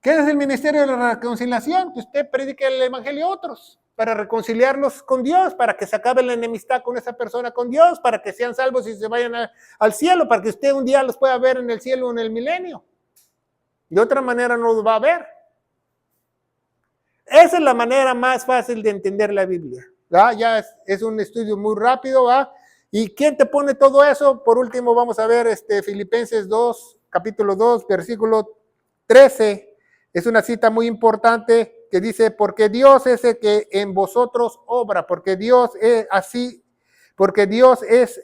¿Qué es el ministerio de la reconciliación? Que usted predique el evangelio a otros para reconciliarlos con Dios, para que se acabe la enemistad con esa persona con Dios, para que sean salvos y se vayan al cielo, para que usted un día los pueda ver en el cielo o en el milenio. De otra manera no los va a ver. Esa es la manera más fácil de entender la Biblia. ¿Va? Ya es un estudio muy rápido. ¿Va? ¿Y quién te pone todo eso? Por último vamos a ver Filipenses 2, capítulo 2, versículo 13. Es una cita muy importante que dice, porque Dios es el que en vosotros obra, porque Dios es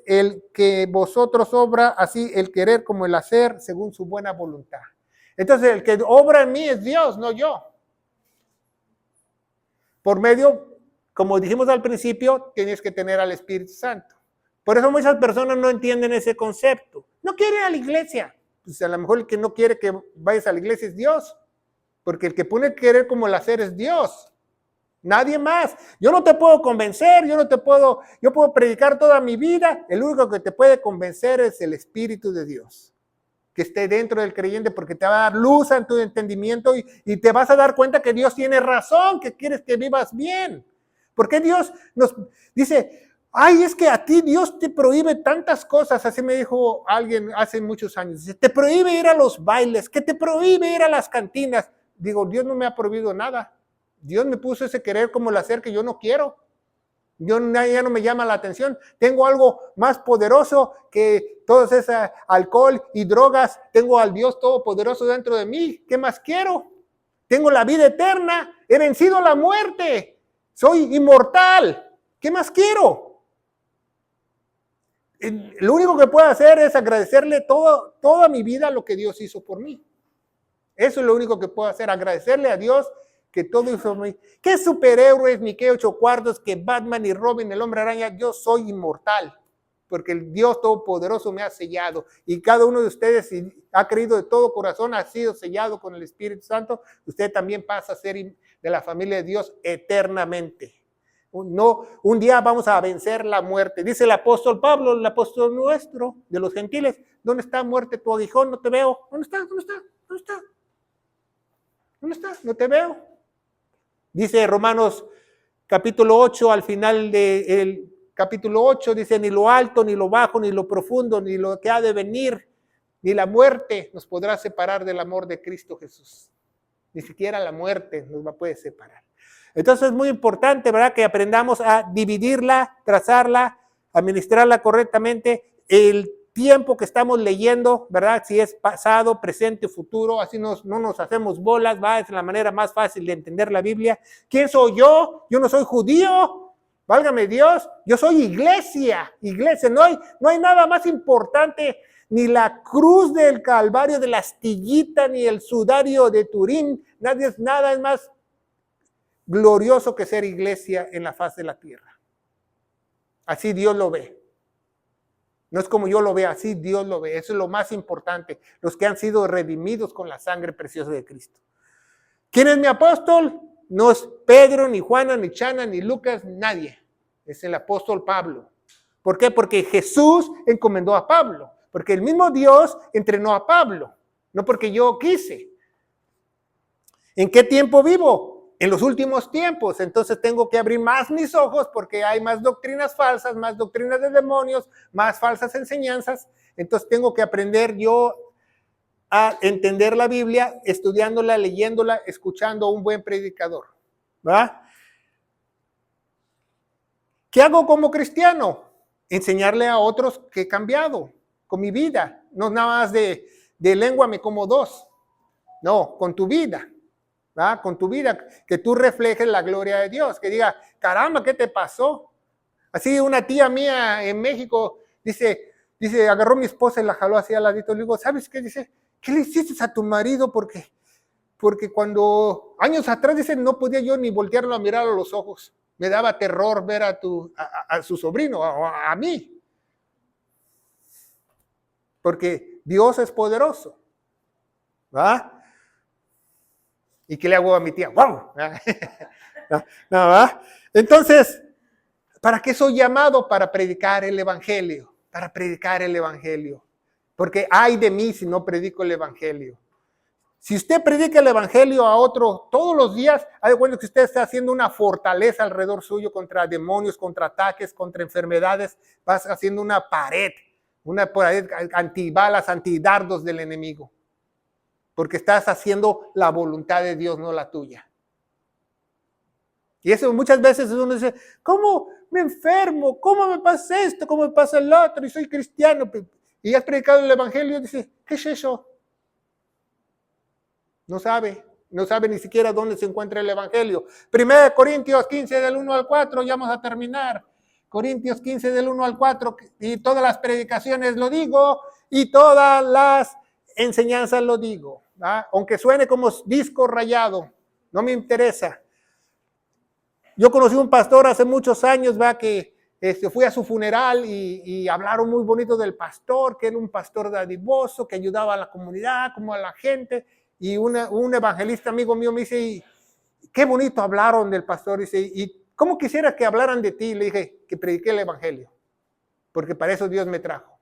el que vosotros obra, así el querer como el hacer, según su buena voluntad. Entonces el que obra en mí es Dios, no yo. Por medio, como dijimos al principio, tienes que tener al Espíritu Santo. Por eso muchas personas no entienden ese concepto. No quieren ir a la iglesia. Pues a lo mejor el que no quiere que vayas a la iglesia es Dios. Porque el que pone el querer como el hacer es Dios. Nadie más. Yo no te puedo convencer, yo puedo predicar toda mi vida. El único que te puede convencer es el Espíritu de Dios. Que esté dentro del creyente porque te va a dar luz en tu entendimiento y te vas a dar cuenta que Dios tiene razón, que quieres que vivas bien. Porque Dios nos dice, ay, es que a ti Dios te prohíbe tantas cosas. Así me dijo alguien hace muchos años. Dice, te prohíbe ir a los bailes, que te prohíbe ir a las cantinas. Digo, Dios no me ha prohibido nada. Dios me puso ese querer como el hacer que yo no quiero. Ya no me llama la atención. Tengo algo más poderoso que todo ese alcohol y drogas. Tengo al Dios Todopoderoso dentro de mí. ¿Qué más quiero? Tengo la vida eterna. He vencido la muerte. Soy inmortal. ¿Qué más quiero? Lo único que puedo hacer es agradecerle toda mi vida lo que Dios hizo por mí. Eso es lo único que puedo hacer, agradecerle a Dios que todo hizo por mí. ¿Qué superhéroes, ni qué 8 cuartos, que Batman y Robin, el Hombre Araña? Yo soy inmortal, porque el Dios Todopoderoso me ha sellado. Y cada uno de ustedes, si ha creído de todo corazón, ha sido sellado con el Espíritu Santo, usted también pasa a ser de la familia de Dios eternamente. No, un día vamos a vencer la muerte. Dice el apóstol Pablo, el apóstol nuestro, de los gentiles, ¿dónde está muerte tu aguijón? No te veo. ¿Dónde está? ¿Dónde está? ¿Dónde está? ¿Dónde estás? No te veo. Dice Romanos capítulo 8, al final del capítulo 8, dice, ni lo alto, ni lo bajo, ni lo profundo, ni lo que ha de venir, ni la muerte nos podrá separar del amor de Cristo Jesús. Ni siquiera la muerte nos puede separar. Entonces es muy importante, ¿verdad?, que aprendamos a dividirla, trazarla, administrarla correctamente, el tiempo que estamos leyendo, ¿verdad? Si es pasado, presente, futuro, así no nos hacemos bolas, ¿va? Es la manera más fácil de entender la Biblia. ¿Quién soy yo? Yo no soy judío, válgame Dios, yo soy iglesia, no hay nada más importante, ni la cruz del Calvario de la astillita, ni el sudario de Turín, nada es más glorioso que ser iglesia en la faz de la tierra. Así Dios lo ve. No es como yo lo veo, así Dios lo ve. Eso es lo más importante. Los que han sido redimidos con la sangre preciosa de Cristo. ¿Quién es mi apóstol? No es Pedro, ni Juana, ni Chana, ni Lucas, nadie. Es el apóstol Pablo. ¿Por qué? Porque Jesús encomendó a Pablo. Porque el mismo Dios entrenó a Pablo. No porque yo quise. ¿En qué tiempo vivo? en los últimos tiempos. Entonces tengo que abrir más mis ojos porque hay más doctrinas falsas, más doctrinas de demonios, más falsas enseñanzas. Entonces tengo que aprender yo a entender la Biblia, estudiándola, leyéndola, escuchando a un buen predicador. ¿Va? ¿Qué hago como cristiano? Enseñarle a otros que he cambiado con mi vida. No nada más de lengua me como dos. No, con tu vida. ¿Va? Con tu vida, que tú reflejes la gloria de Dios. Que diga, caramba, ¿qué te pasó? Así una tía mía en México dice, agarró a mi esposa y la jaló así al ladito. Le digo, ¿sabes qué? Dice, ¿qué le hiciste a tu marido? Porque cuando años atrás, dice, no podía yo ni voltearlo a mirar a los ojos. Me daba terror ver a su sobrino, a mí. Porque Dios es poderoso. ¿Va? ¿Y qué le hago a mi tía? ¡Wow! No, ¿va? Entonces, ¿para qué soy llamado? Para predicar el evangelio. Para predicar el evangelio. Porque ay de mí si no predico el evangelio. Si usted predica el evangelio a otro todos los días, hay de cuenta que usted está haciendo una fortaleza alrededor suyo contra demonios, contra ataques, contra enfermedades. Vas haciendo una pared antibalas, antidardos del enemigo. Porque estás haciendo la voluntad de Dios, no la tuya. Y eso muchas veces uno dice, ¿cómo me enfermo? ¿Cómo me pasa esto? ¿Cómo me pasa el otro? Y soy cristiano. Y has predicado el evangelio y dice, ¿qué es eso? No sabe ni siquiera dónde se encuentra el evangelio. 1 Corintios 15 del 1 al 4, ya vamos a terminar. Corintios 15 del 1 al 4, y todas las predicaciones lo digo, y todas las enseñanzas lo digo. ¿Va? Aunque suene como disco rayado, no me interesa. Yo conocí un pastor hace muchos años, ¿va? Que fui a su funeral y hablaron muy bonito del pastor, que era un pastor dadivoso, que ayudaba a la comunidad, como a la gente. Y un evangelista amigo mío me dice, qué bonito hablaron del pastor. Dice, ¿y cómo quisiera que hablaran de ti? Le dije, que prediqué el evangelio, porque para eso Dios me trajo.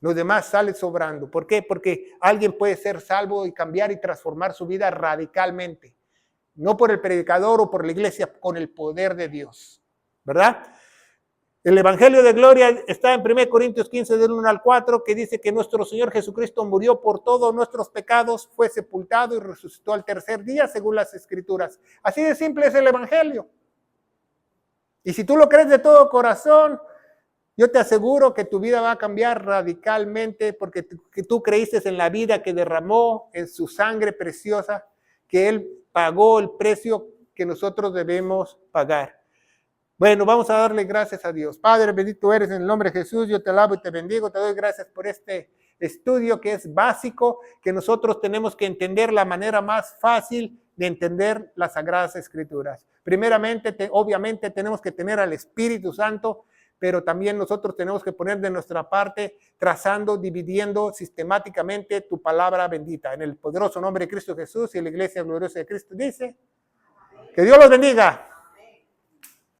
Los demás salen sobrando. ¿Por qué? Porque alguien puede ser salvo y cambiar y transformar su vida radicalmente. No por el predicador o por la iglesia, con el poder de Dios. ¿Verdad? El evangelio de gloria está en 1 Corintios 15 del 1 al 4, que dice que nuestro Señor Jesucristo murió por todos nuestros pecados, fue sepultado y resucitó al tercer día según las escrituras. Así de simple es el evangelio. Y si tú lo crees de todo corazón, yo te aseguro que tu vida va a cambiar radicalmente porque tú creíste en la vida que derramó, en su sangre preciosa, que Él pagó el precio que nosotros debemos pagar. Bueno, vamos a darle gracias a Dios. Padre, bendito eres en el nombre de Jesús. Yo te alabo y te bendigo. Te doy gracias por este estudio que es básico, que nosotros tenemos que entender la manera más fácil de entender las Sagradas Escrituras. Primeramente, obviamente tenemos que tener al Espíritu Santo, pero también nosotros tenemos que poner de nuestra parte, trazando, dividiendo sistemáticamente tu palabra bendita. En el poderoso nombre de Cristo Jesús y la iglesia gloriosa de Cristo dice, que Dios los bendiga.